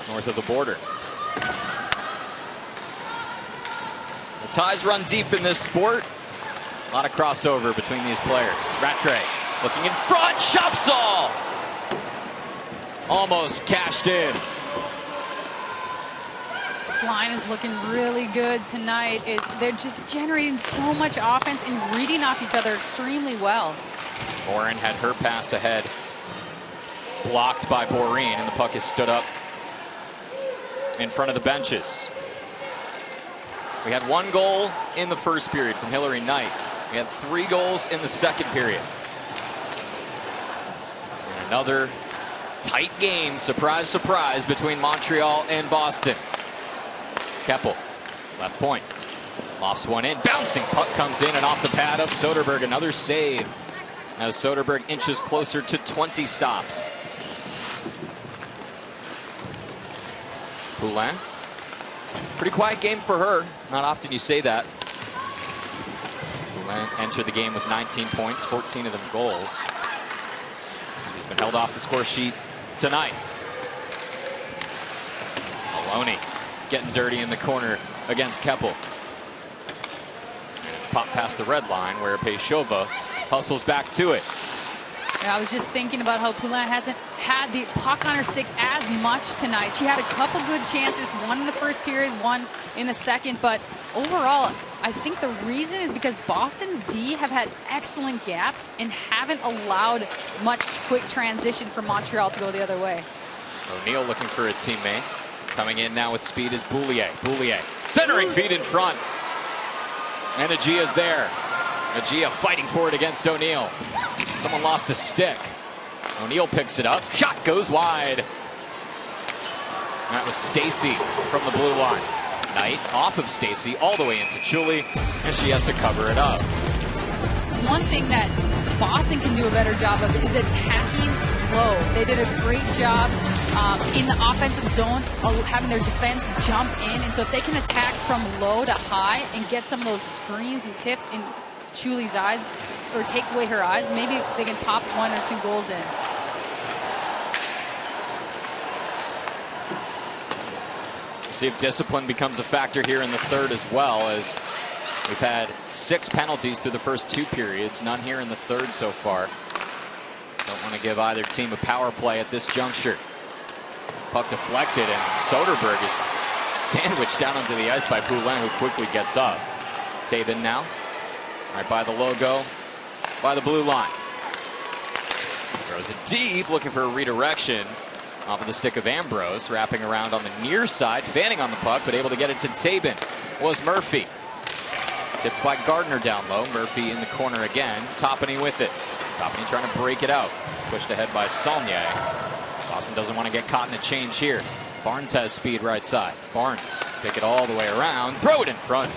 Speaker 1: north of the border. The ties run deep in this sport. A lot of crossover between these players. Rattray looking in front, Shopsaw! Almost cashed in.
Speaker 2: This line is looking really good tonight. They're just generating so much offense and reading off each other extremely well.
Speaker 1: Morin had her pass ahead, blocked by Boreen, and the puck is stood up in front of the benches. We had 1 goal in the first period from Hillary Knight. We had 3 goals in the second period. And another tight game, surprise, surprise, between Montreal and Boston. Keppel, left point, lofts one in, bouncing puck comes in and off the pad of Soderberg. Another save as Soderberg inches closer to 20 stops. Poulin, pretty quiet game for her. Not often you say that. Poulin entered the game with 19 points, 14 of them goals. She's been held off the score sheet tonight. Maloney getting dirty in the corner against Keppel. And it's popped past the red line where Pejshova hustles back to it.
Speaker 2: Yeah, I was just thinking about how Poulin hasn't had the puck on her stick as much tonight. She had a couple good chances, 1 in the first period, 1 in the second, but overall, I think the reason is because Boston's D have had excellent gaps and haven't allowed much quick transition for Montreal to go the other way.
Speaker 1: O'Neill looking for a teammate. Coming in now with speed is Boulier. Boulier centering feet in front. And Agia's there. Agia fighting for it against O'Neill. Someone lost a stick. O'Neill picks it up. Shot goes wide. That was Stacy from the blue line. Knight off of Stacy all the way into Chuli, and she has to cover it up.
Speaker 2: One thing that Boston can do a better job of is attacking low. They did a great job in the offensive zone, having their defense jump in. And so if they can attack from low to high and get some of those screens and tips in Chuli's eyes, or take away her eyes, maybe they can pop 1 or 2 goals in.
Speaker 1: See if discipline becomes a factor here in the third as well, as we've had 6 penalties through the first 2 periods, none here in the third so far. Don't want to give either team a power play at this juncture. Puck deflected, and Soderberg is sandwiched down onto the ice by Poulin, who quickly gets up. Tabin now, right by the logo, by the blue line. Throws it deep, looking for a redirection off of the stick of Ambrose, wrapping around on the near side, fanning on the puck, but able to get it to Tabin was Murphy. Tipped by Gardner down low. Murphy in the corner again. Toppany with it. Toppany trying to break it out. Pushed ahead by Saulnier. Boston doesn't want to get caught in a change here. Barnes has speed right side. Barnes take it all the way around. Throw it in front.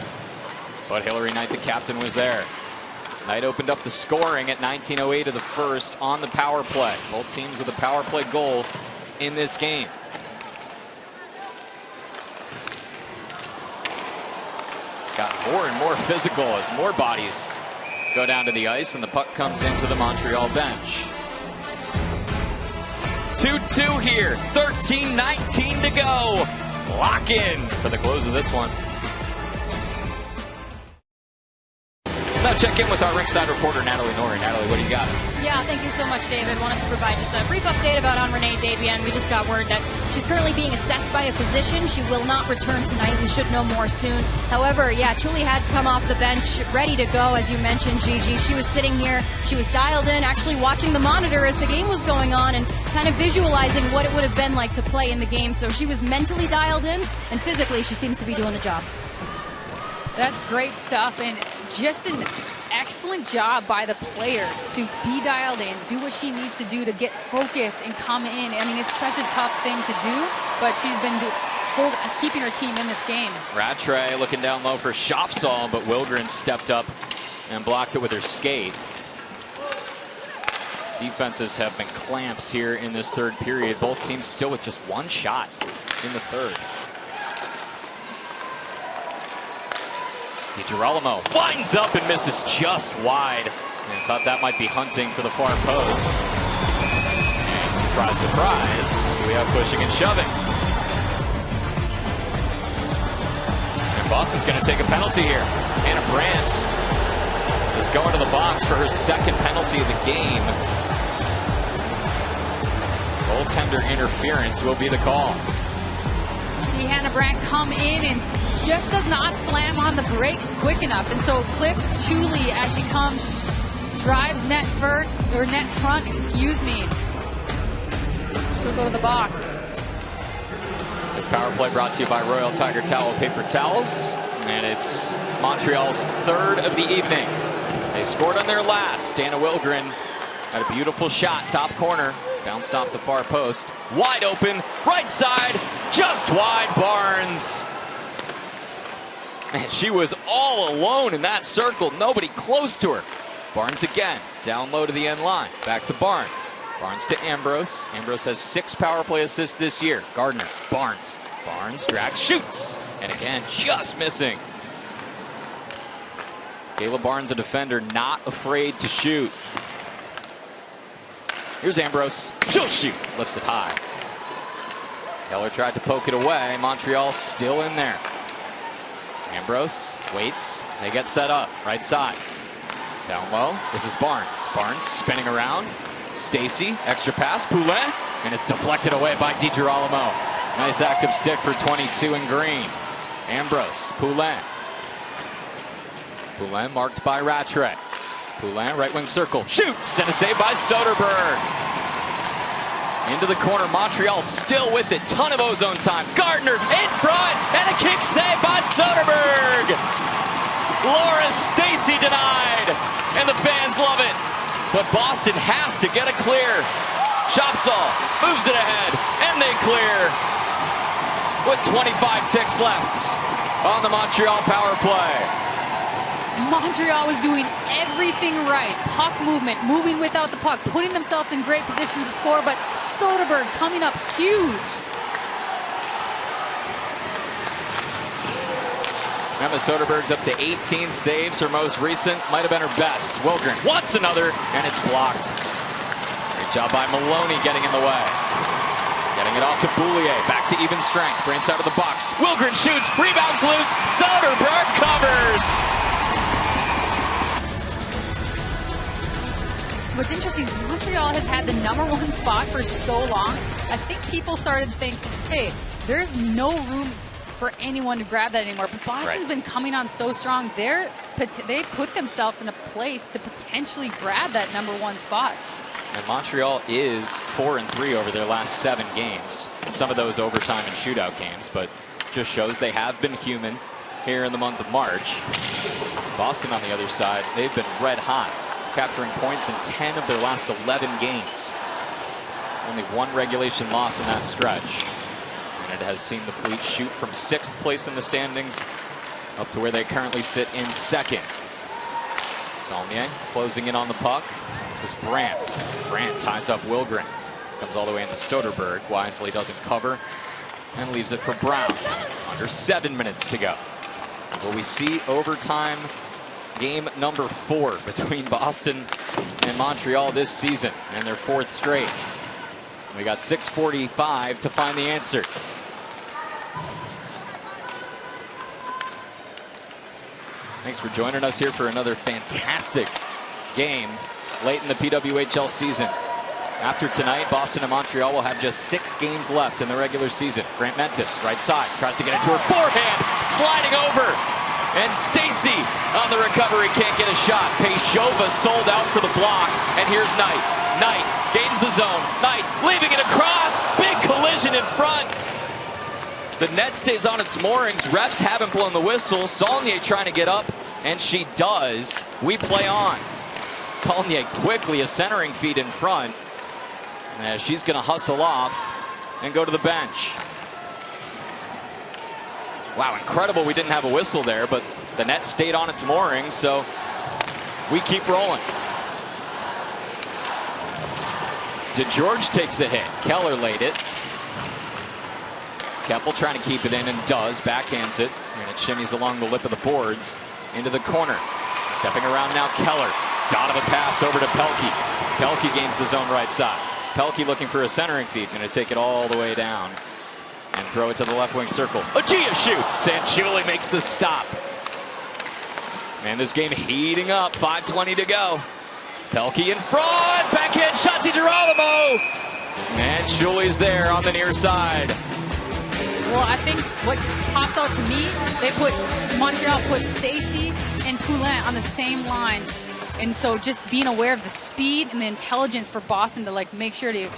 Speaker 1: But Hillary Knight, the captain, was there. Knight opened up the scoring at 19:08 of the first on the power play. Both teams with a power play goal in this game. It's gotten more and more physical as more bodies go down to the ice, and the puck comes into the Montreal bench. 2-2 here, 13:19 to go. Lock in for the close of this one. Now check in with our ringside reporter, Natalie Norrie. Natalie, what do you got?
Speaker 3: Yeah, thank you so much, David. Wanted to provide just a brief update about Renee Dabian. We just got word that she's currently being assessed by a physician. She will not return tonight. We should know more soon. However, yeah, truly had come off the bench, ready to go, as you mentioned, Gigi. She was sitting here. She was dialed in, actually watching the monitor as the game was going on and kind of visualizing what it would have been like to play in the game. So she was mentally dialed in, and physically she seems to be doing the job.
Speaker 2: That's great stuff, and just an excellent job by the player to be dialed in, do what she needs to do to get focused and come in. I mean, it's such a tough thing to do, but she's been keeping her team in this game.
Speaker 1: Rattray looking down low for Shopsall, but Wilgren stepped up and blocked it with her skate. Defenses have been clamps here in this third period. Both teams still with just one shot in the third. DiGirolamo winds up and misses just wide. And thought that might be hunting for the far post. And surprise, surprise, we have pushing and shoving. And Boston's going to take a penalty here. Anna Brandt is going to the box for her second penalty of the game. Goaltender interference will be the call.
Speaker 2: See Hannah Brandt come in and just does not slam on the brakes quick enough, and so clips Chuli as she comes, drives net first, or net front, excuse me. She'll go to the box.
Speaker 1: This power play brought to you by Royal Tiger Towel Paper Towels, and it's Montreal's third of the evening. They scored on their last. Anna Wilgren had a beautiful shot, top corner, bounced off the far post, wide open, right side, just wide. Barnes. Man, she was all alone in that circle. Nobody close to her. Barnes again, down low to the end line. Back to Barnes. Barnes to Ambrose. Ambrose has 6 power play assists this year. Gardner, Barnes. Barnes drags, shoots. And again, just missing. Kayla Barnes, a defender, not afraid to shoot. Here's Ambrose. She'll shoot. Lifts it high. Keller tried to poke it away. Montreal still in there. Ambrose waits. They get set up. Right side. Down low. This is Barnes. Barnes spinning around. Stacy. Extra pass. Poulin. And it's deflected away by DiGirolamo. Nice active stick for 22 in green. Ambrose. Poulin. Poulin marked by Rattray. Poulin, right wing circle. Shoots. And a save by Soderberg. Into the corner, Montreal still with it. Ton of ozone time. Gardner in front, and a kick save by Soderberg. Laura Stacy denied, and the fans love it. But Boston has to get it clear. Shopsall moves it ahead, and they clear. With 25 ticks left on the Montreal power play.
Speaker 2: Montreal was doing everything right. Puck movement, moving without the puck, putting themselves in great positions to score, but Soderberg coming up huge.
Speaker 1: Emma Soderberg's up to 18 saves. Her most recent might have been her best. Wilgren wants another, and it's blocked. Great job by Maloney getting in the way. Getting it off to Boulier. Back to even strength. Brandt's out of the box. Wilgren shoots. Rebounds loose. Soderberg covers.
Speaker 2: What's interesting, Montreal has had the #1 spot for so long. I think people started to think, hey, there's no room for anyone to grab that anymore. But Boston's been coming on so strong. They put themselves in a place to potentially grab that #1 spot.
Speaker 1: And Montreal is 4-3 over their last 7 games. Some of those overtime and shootout games, but just shows they have been human here in the month of March. Boston on the other side, they've been red hot, capturing points in 10 of their last 11 games. Only 1 regulation loss in that stretch. And it has seen the Fleet shoot from 6th place in the standings up to where they currently sit in 2nd. Saulnier closing in on the puck. This is Brandt. Brandt ties up Wilgren. Comes all the way into Soderberg. Wisely doesn't cover and leaves it for Brown. Under 7 minutes to go. Will we see overtime game number 4 between Boston and Montreal this season, and their 4th straight? We got 6:45 to find the answer. Thanks for joining us here for another fantastic game late in the PWHL season. After tonight, Boston and Montreal will have just 6 games left in the regular season. Grant Mentis, right side, tries to get it to her forehand, sliding over. And Stacy on the recovery, can't get a shot. Pejova sold out for the block, and here's Knight. Knight gains the zone. Knight leaving it across. Big collision in front. The net stays on its moorings. Refs haven't blown the whistle. Saulnier trying to get up, and she does. We play on. Saulnier quickly a centering feed in front. She's going to hustle off and go to the bench. Wow, incredible we didn't have a whistle there, but the net stayed on its moorings, so we keep rolling. DeGeorge takes a hit. Keller laid it. Keppel trying to keep it in, and does. Backhands it, and it shimmies along the lip of the boards into the corner. Stepping around now, Keller. Donovan pass over to Pelkey. Pelkey gains the zone right side. Pelkey looking for a centering feed. Going to take it all the way down and throw it to the left wing circle. Agia shoots, and Julie makes the stop. Man, this game heating up. 5:20 to go. Pelkey in front. Backhand shot to Girolamo. And Julie's there on the near side.
Speaker 2: Well, I think what pops out to me, Montreal puts Stacy and Poulin on the same line. And so just being aware of the speed and the intelligence for Boston to make sure they're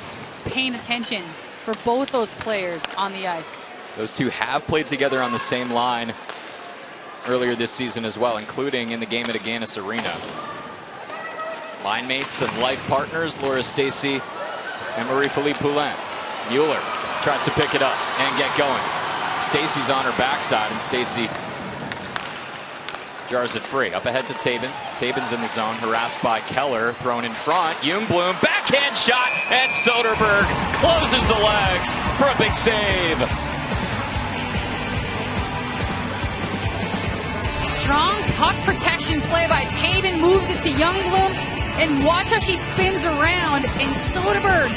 Speaker 2: paying attention for both those players on the ice.
Speaker 1: Those two have played together on the same line earlier this season as well, including in the game at Agganis Arena. Line mates and life partners, Laura Stacy and Marie-Philippe Poulin. Mueller tries to pick it up and get going. Stacy's on her backside, and Stacy jars it free. Up ahead to Tabin. Tabin's in the zone, harassed by Keller, thrown in front. Ljungblom, backhand shot, and Soderberg closes the legs for a big save.
Speaker 2: Strong puck protection play by Tabin, moves it to Ljungblom, and watch how she spins around, and Soderberg,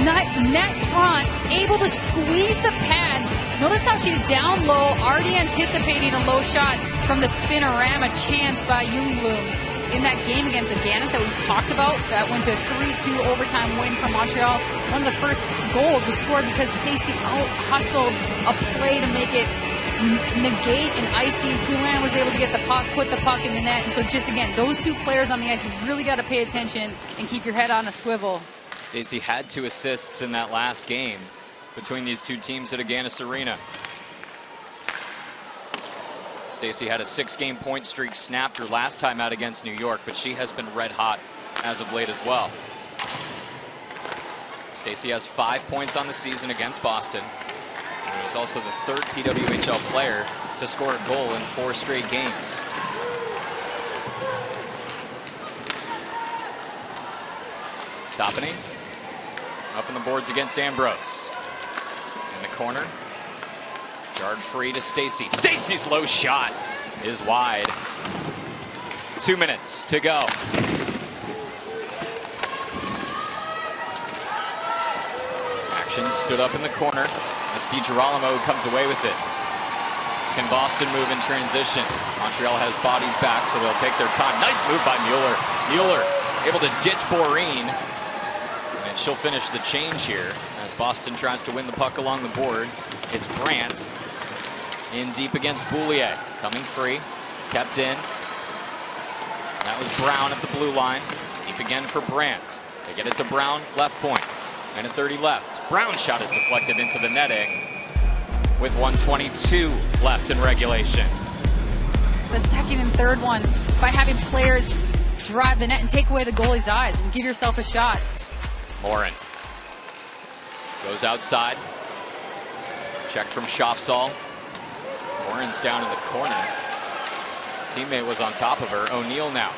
Speaker 2: net front, able to squeeze the pads. Notice how she's down low, already anticipating a low shot from the spinorama chance by Ljungblom in that game against Agganis that we've talked about. That went to a 3-2 overtime win for Montreal. One of the first goals was scored because Stacy out-hustled a play to make it negate an icy. Poulin was able to get the puck, put the puck in the net. And so just again, those two players on the ice, you really got to pay attention and keep your head on a swivel.
Speaker 1: Stacy had 2 assists in that last game between these two teams at Agganis Arena. Stacy had a 6-game point streak snapped her last time out against New York, but she has been red hot as of late as well. Stacy has 5 points on the season against Boston. And is also the 3rd PWHL player to score a goal in 4 straight games. Toppany up in the boards against Ambrose. In the corner, yard free to Stacy. Stacy's low shot is wide. 2 minutes to go. Action stood up in the corner. That's DiGirolamo who comes away with it. Can Boston move in transition? Montreal has bodies back, so they'll take their time. Nice move by Mueller. Mueller able to ditch Boreen. And she'll finish the change here as Boston tries to win the puck along the boards. It's Brandt in deep against Boulier. Coming free. Kept in. That was Brown at the blue line. Deep again for Brandt. They get it to Brown, left point. Minute 30 left. Brown's shot is deflected into the netting with 1:22 left in regulation.
Speaker 2: The second and third one by having players drive the net and take away the goalie's eyes and give yourself a shot.
Speaker 1: Morin goes outside. Check from Shopsall. Morin's down in the corner. Teammate was on top of her. O'Neill now.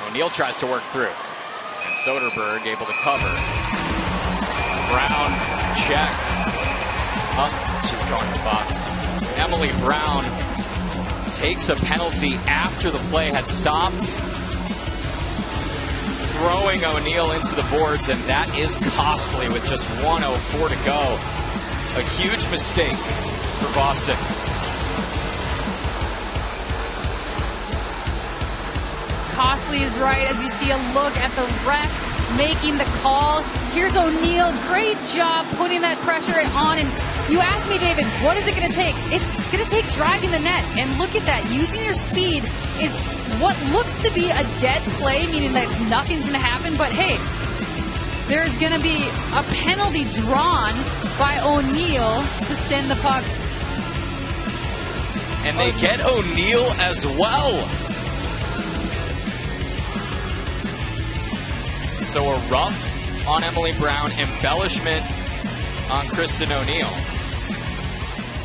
Speaker 1: O'Neill tries to work through. And Soderberg able to cover. Brown, check. Oh, she's going to the box. Emily Brown takes a penalty after the play had stopped. Throwing O'Neill into the boards, and that is costly with just 1:04 to go. A huge mistake for Boston.
Speaker 2: obviously is right as you see a look at the ref making the call. Here's O'Neal. Great job putting that pressure on. And you asked me, David, what is it going to take? It's going to take driving the net. And look at that. Using your speed, it's what looks to be a dead play, meaning that nothing's going to happen. But hey, there's going to be a penalty drawn by O'Neal to send the puck.
Speaker 1: And they get O'Neal as well. So a rough on Emily Brown, embellishment on Kristen O'Neal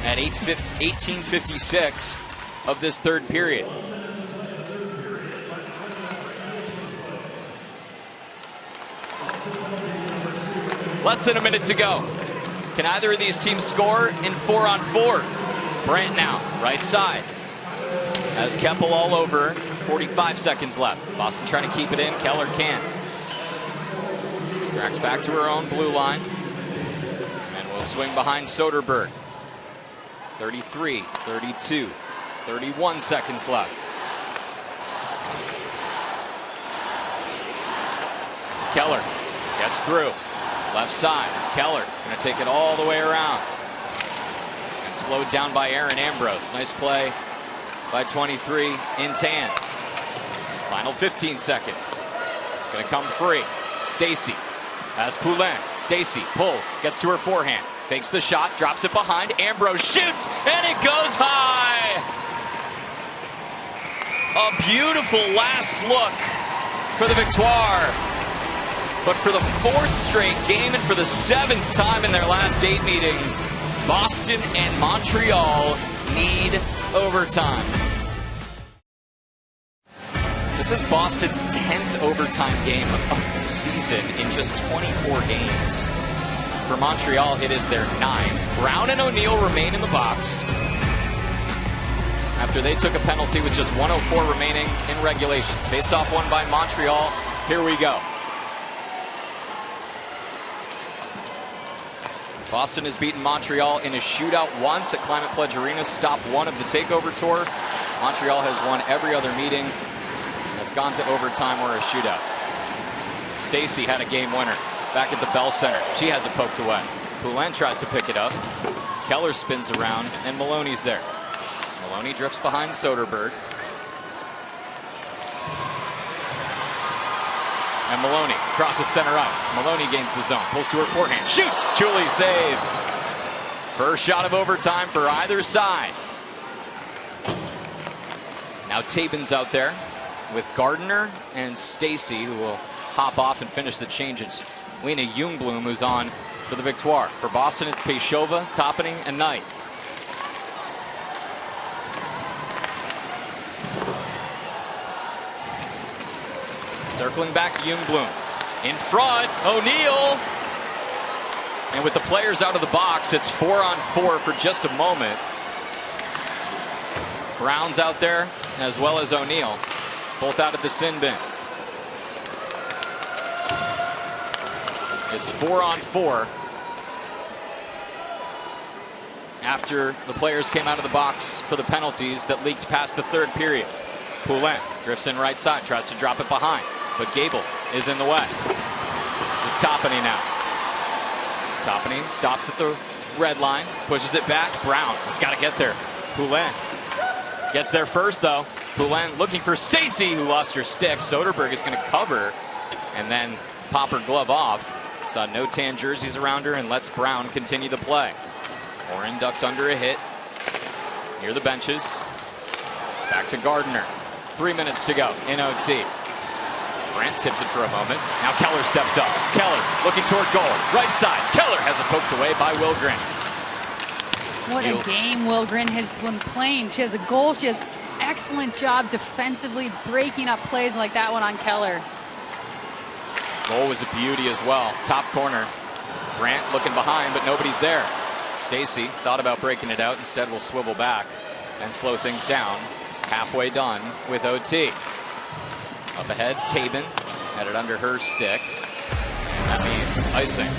Speaker 1: at 18:56 of this third period. Less than a minute to go. Can either of these teams score in 4-on-4? Brandt now, right side. Has Keppel all over, 45 seconds left. Boston trying to keep it in, Keller can't. Tracks back to her own blue line. And will swing behind Soderberg. 33, 32, 31 seconds left. Keller gets through. Left side, Keller going to take it all the way around. And slowed down by Aaron Ambrose. Nice play by 23 in tan. Final 15 seconds. It's going to come free. Stacy has Poulin. Stacy pulls, gets to her forehand. Fakes the shot, drops it behind. Ambrose shoots, and it goes high. A beautiful last look for the Victoire. But for the fourth straight game and for the seventh time in their last 8 meetings, Boston and Montreal need overtime. This is Boston's 10th overtime game of the season in just 24 games. For Montreal, it is their 9th. Brown and O'Neal remain in the box after they took a penalty with just 1:04 remaining in regulation. Face-off won by Montreal. Here we go. Boston has beaten Montreal in a shootout once at Climate Pledge Arena, stop 1 of the takeover tour. Montreal has won every other meeting that's gone to overtime or a shootout. Stacy had a game winner back at the Bell Center. She has it poked away. Poulin tries to pick it up. Keller spins around, and Maloney's there. Maloney drifts behind Soderberg. And Maloney crosses center ice. Maloney gains the zone, pulls to her forehand, shoots! Julie save. First shot of overtime for either side. Now Tabin's out there with Gardner and Stacy, who will hop off and finish the changes. Lena Ljungblom, who's on for the Victoire. For Boston, it's Peyshova, Toppany, and Knight. Circling back, Ljungblom. In front, O'Neal. And with the players out of the box, it's 4-on-4 for just a moment. Brown's out there, as well as O'Neal. Both out of the sin bin. It's 4-on-4. After the players came out of the box for the penalties that leaked past the third period. Poulin drifts in right side, tries to drop it behind. But Gable is in the way. This is Toppany now. Toppany stops at the red line, pushes it back. Brown has got to get there. Poulin gets there first, though. Poulin looking for Stacy, who lost her stick. Soderberg is going to cover and then pop her glove off. Saw no tan jerseys around her and lets Brown continue the play. Oren ducks under a hit near the benches. Back to Gardner. 3 minutes to go in OT. Brandt tipped it for a moment. Now Keller steps up. Keller looking toward goal. Right side. Keller has it poked away by Wilgren.
Speaker 2: What a game Wilgren has been playing. She has a goal. She has excellent job defensively breaking up plays like that one on Keller.
Speaker 1: Goal was a beauty as well. Top corner. Brandt looking behind, but nobody's there. Stacy thought about breaking it out. Instead, will swivel back and slow things down. Halfway done with OT. Up ahead, Tabin had it under her stick. And that means icing.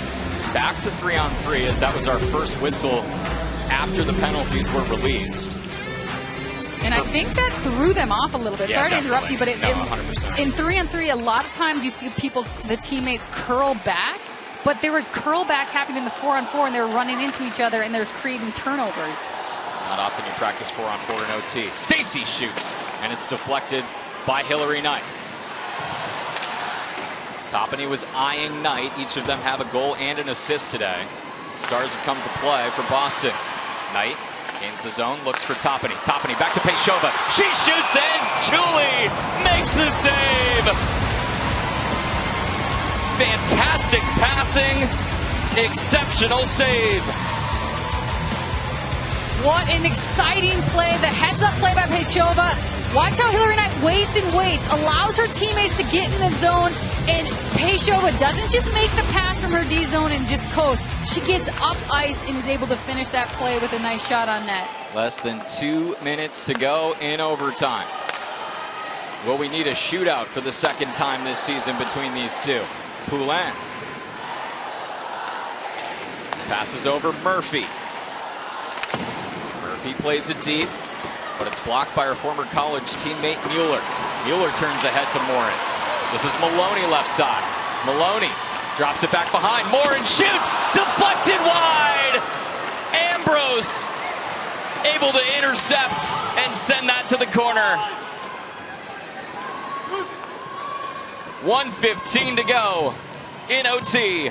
Speaker 1: Back to 3-on-3, as that was our first whistle after the penalties were released.
Speaker 2: And I think that threw them off a little bit.
Speaker 1: Yeah,
Speaker 2: Sorry to interrupt you, but
Speaker 1: 100%.
Speaker 2: In 3-on-3, a lot of times you see people, the teammates curl back, but there was curl back happening in the 4-on-4, and they were running into each other, and there's creating turnovers.
Speaker 1: Not often you practice 4-on-4 in OT. Stacy shoots, and it's deflected by Hillary Knight. Toppany was eyeing Knight. Each of them have a goal and an assist today. Stars have come to play for Boston. Knight gains the zone, looks for Toppany. Toppany back to Peyshova. She shoots in. Julie makes the save. Fantastic passing. Exceptional save.
Speaker 2: What an exciting play. The heads-up play by Peyshova. Watch how Hillary Knight waits and waits, allows her teammates to get in the zone, and Peyshova doesn't just make the pass from her D zone and just coast. She gets up ice and is able to finish that play with a nice shot on net.
Speaker 1: Less than 2 minutes to go in overtime. Will we need a shootout for the second time this season between these two? Poulin passes over Murphy. Murphy plays it deep, but it's blocked by her former college teammate Mueller. Mueller turns ahead to Morin. This is Maloney left side. Maloney drops it back behind. Morin shoots, deflected wide. Ambrose able to intercept and send that to the corner. 1:15 to go in OT.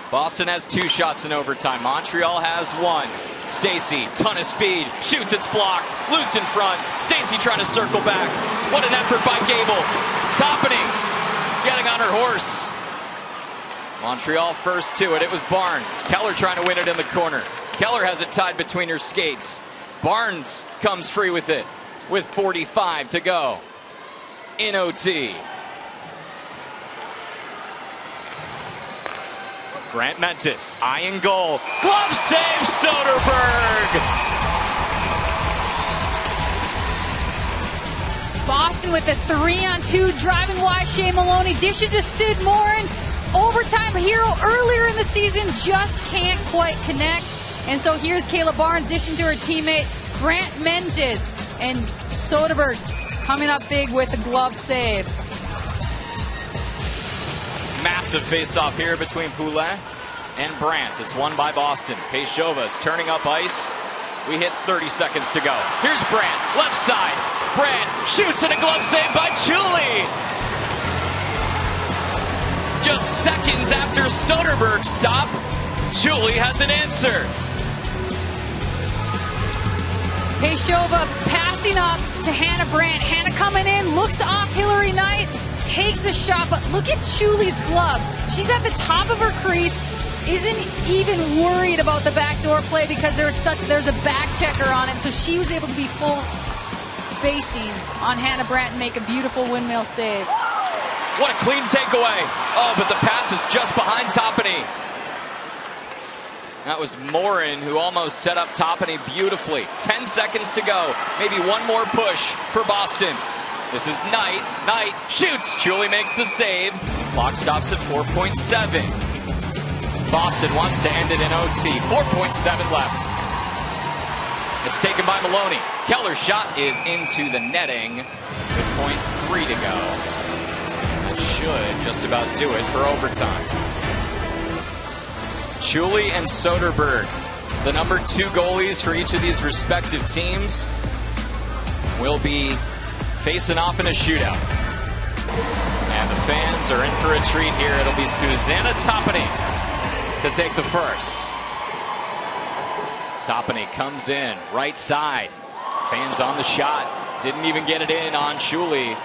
Speaker 1: Boston has 2 shots in overtime. Montreal has 1. Stacy, ton of speed, shoots, it's blocked, loose in front. Stacy trying to circle back. What an effort by Gable. Toppany getting on her horse. Montreal first to it. It was Barnes. Keller trying to win it in the corner. Keller has it tied between her skates. Barnes comes free with it with 45 to go in OT. Grant Mentis, eyeing goal. Glove save, Soderberg!
Speaker 2: Boston with a 3-on-2 driving wide. Shea Maloney dishes to Sid Morin. Overtime hero earlier in the season, just can't quite connect. And so here's Kayla Barnes dishing to her teammate Grant Mentis. And Soderberg coming up big with a glove save.
Speaker 1: Massive face-off here between Poulin and Brandt. It's won by Boston. Peychova's turning up ice. We hit 30 seconds to go. Here's Brandt, left side. Brandt shoots and a glove save by Julie. Just seconds after Soderberg's stop, Julie has an answer.
Speaker 2: Peyshova passing up to Hannah Brandt. Hannah coming in, looks off Hillary Knight, takes a shot, but look at Julie's glove. She's at the top of her crease, isn't even worried about the backdoor play because there's a back checker on it, so she was able to be full facing on Hannah Brandt and make a beautiful windmill save.
Speaker 1: What a clean takeaway. Oh, but the pass is just behind Toppany. That was Morin who almost set up Toppany beautifully. 10 seconds to go. Maybe one more push for Boston. This is Knight. Knight shoots. Julie makes the save. Clock stops at 4.7. Boston wants to end it in OT. 4.7 left. It's taken by Maloney. Keller's shot is into the netting with 0.3 to go. That should just about do it for overtime. Julie and Soderberg, the number 2 goalies for each of these respective teams, will be facing off in a shootout. And the fans are in for a treat here. It'll be Susanna Toppany to take the first. Toppany comes in, right side. Fans on the shot. Didn't even get it in on Julie.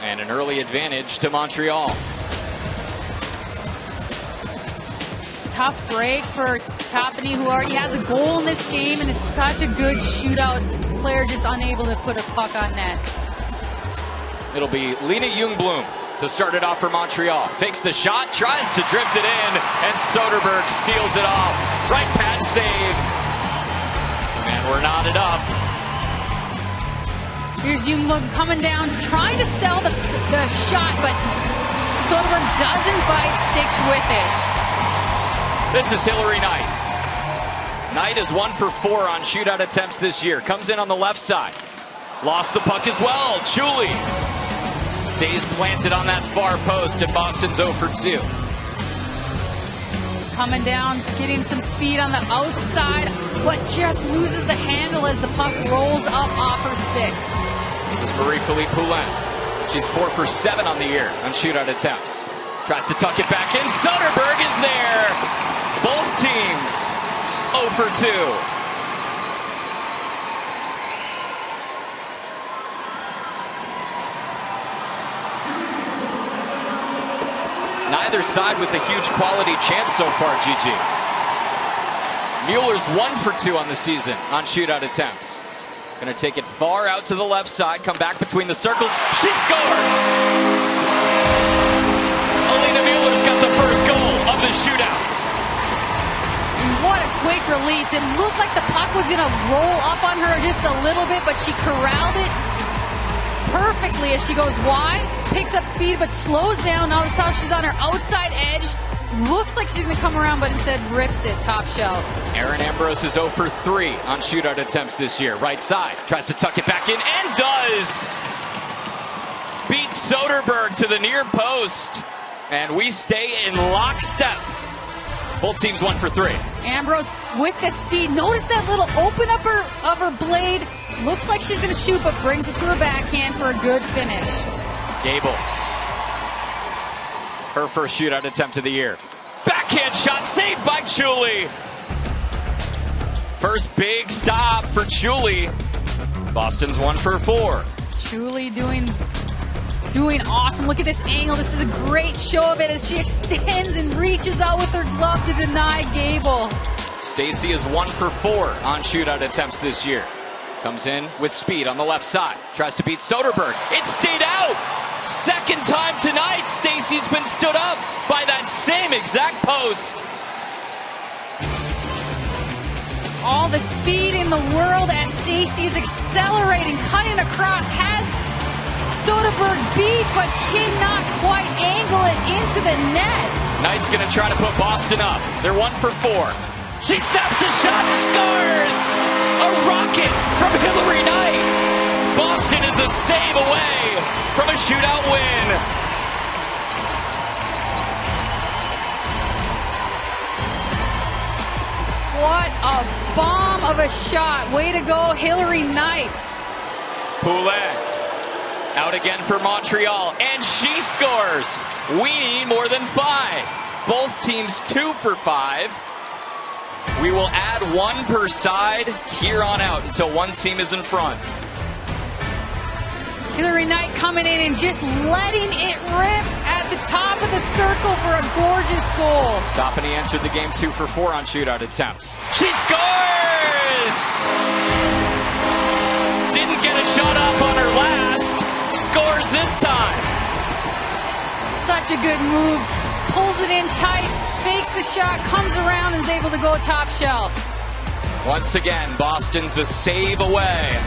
Speaker 1: And an early advantage to Montreal.
Speaker 2: Tough break for Toppany, who already has a goal in this game and is such a good shootout player, just unable to put her puck on net.
Speaker 1: It'll be Lena Ljungblom to start it off for Montreal. Fakes the shot, tries to drift it in, and Soderberg seals it off. Right pad save. And we're knotted up.
Speaker 2: Here's Ljungblom coming down, trying to sell the shot, but Soderberg doesn't bite, sticks with it.
Speaker 1: This is Hillary Knight. Knight is 1 for 4 on shootout attempts this year. Comes in on the left side. Lost the puck as well. Chuli stays planted on that far post, and Boston's 0 for 2.
Speaker 2: Coming down, getting some speed on the outside, but just loses the handle as the puck rolls up off her stick.
Speaker 1: This is Marie-Philippe Poulin. She's 4 for 7 on the year on shootout attempts. Tries to tuck it back in. Soderberg is there. Both teams 0 for 2. Neither side with a huge quality chance so far, Gigi. Mueller's 1 for 2 on the season on shootout attempts. Gonna take it far out to the left side, come back between the circles. She scores! Alina Mueller's got the first goal of the shootout.
Speaker 2: And what a quick release. It looked like the puck was gonna roll up on her just a little bit, but she corralled it perfectly as she goes wide, picks up speed, but slows down. Notice how she's on her outside edge. Looks like she's going to come around, but instead rips it top shelf.
Speaker 1: Erin Ambrose is 0 for 3 on shootout attempts this year. Right side, tries to tuck it back in, and does! Beats Soderberg to the near post, and we stay in lockstep. Both teams 1 for 3.
Speaker 2: Ambrose with the speed. Notice that little open up of her blade. Looks like she's going to shoot, but brings it to her backhand for a good finish.
Speaker 1: Gable. Her first shootout attempt of the year. Backhand shot saved by Chuli. First big stop for Chuli. Boston's 1 for 4.
Speaker 2: Chuli doing awesome. Look at this angle. This is a great show of it as she extends and reaches out with her glove to deny Gable.
Speaker 1: Stacy is 1 for 4 on shootout attempts this year. Comes in with speed on the left side. Tries to beat Soderberg. It stayed out. Second time tonight, Stacy's been stood up by that same exact post.
Speaker 2: All the speed in the world as Stacy is accelerating, cutting across, has Soderberg beat, but cannot quite angle it into the net.
Speaker 1: Knight's going to try to put Boston up. They're 1 for 4. She snaps a shot, scores! A rocket from Hillary Knight. Boston is a save away from a shootout win.
Speaker 2: What a bomb of a shot. Way to go, Hillary Knight.
Speaker 1: Poulin out again for Montreal, and she scores. We need more than 5. Both teams 2 for 5. We will add 1 per side here on out until one team is in front.
Speaker 2: Hillary Knight coming in and just letting it rip at the top of the circle for a gorgeous goal.
Speaker 1: Toppany entered the game 2 for 4 on shootout attempts. She scores! Didn't get a shot off on her last. Scores this time.
Speaker 2: Such a good move. Pulls it in tight, fakes the shot, comes around and is able to go top shelf.
Speaker 1: Once again, Boston's a save away.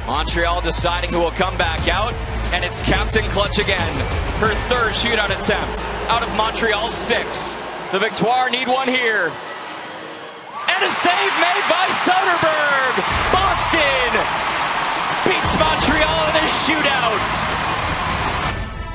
Speaker 1: Montreal deciding who will come back out, and it's Captain Clutch again. Her 3rd shootout attempt out of Montreal's 6. The Victoire need 1 here. And a save made by Soderberg. Boston beats Montreal in a shootout.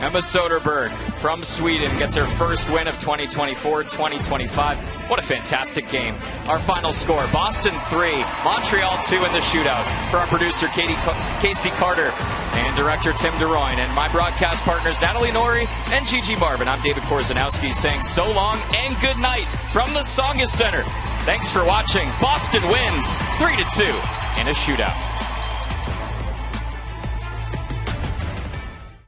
Speaker 1: Emma Soderberg from Sweden gets her first win of 2024-2025. What a fantastic game. Our final score, Boston 3, Montreal 2 in the shootout. For our producer, Casey Carter, and director Tim DeRoyne, and my broadcast partners, Natalie Nori and Gigi Barbin. I'm David Korzanowski saying so long and good night from the Tsongas Center. Thanks for watching. Boston wins 3-2 in a shootout.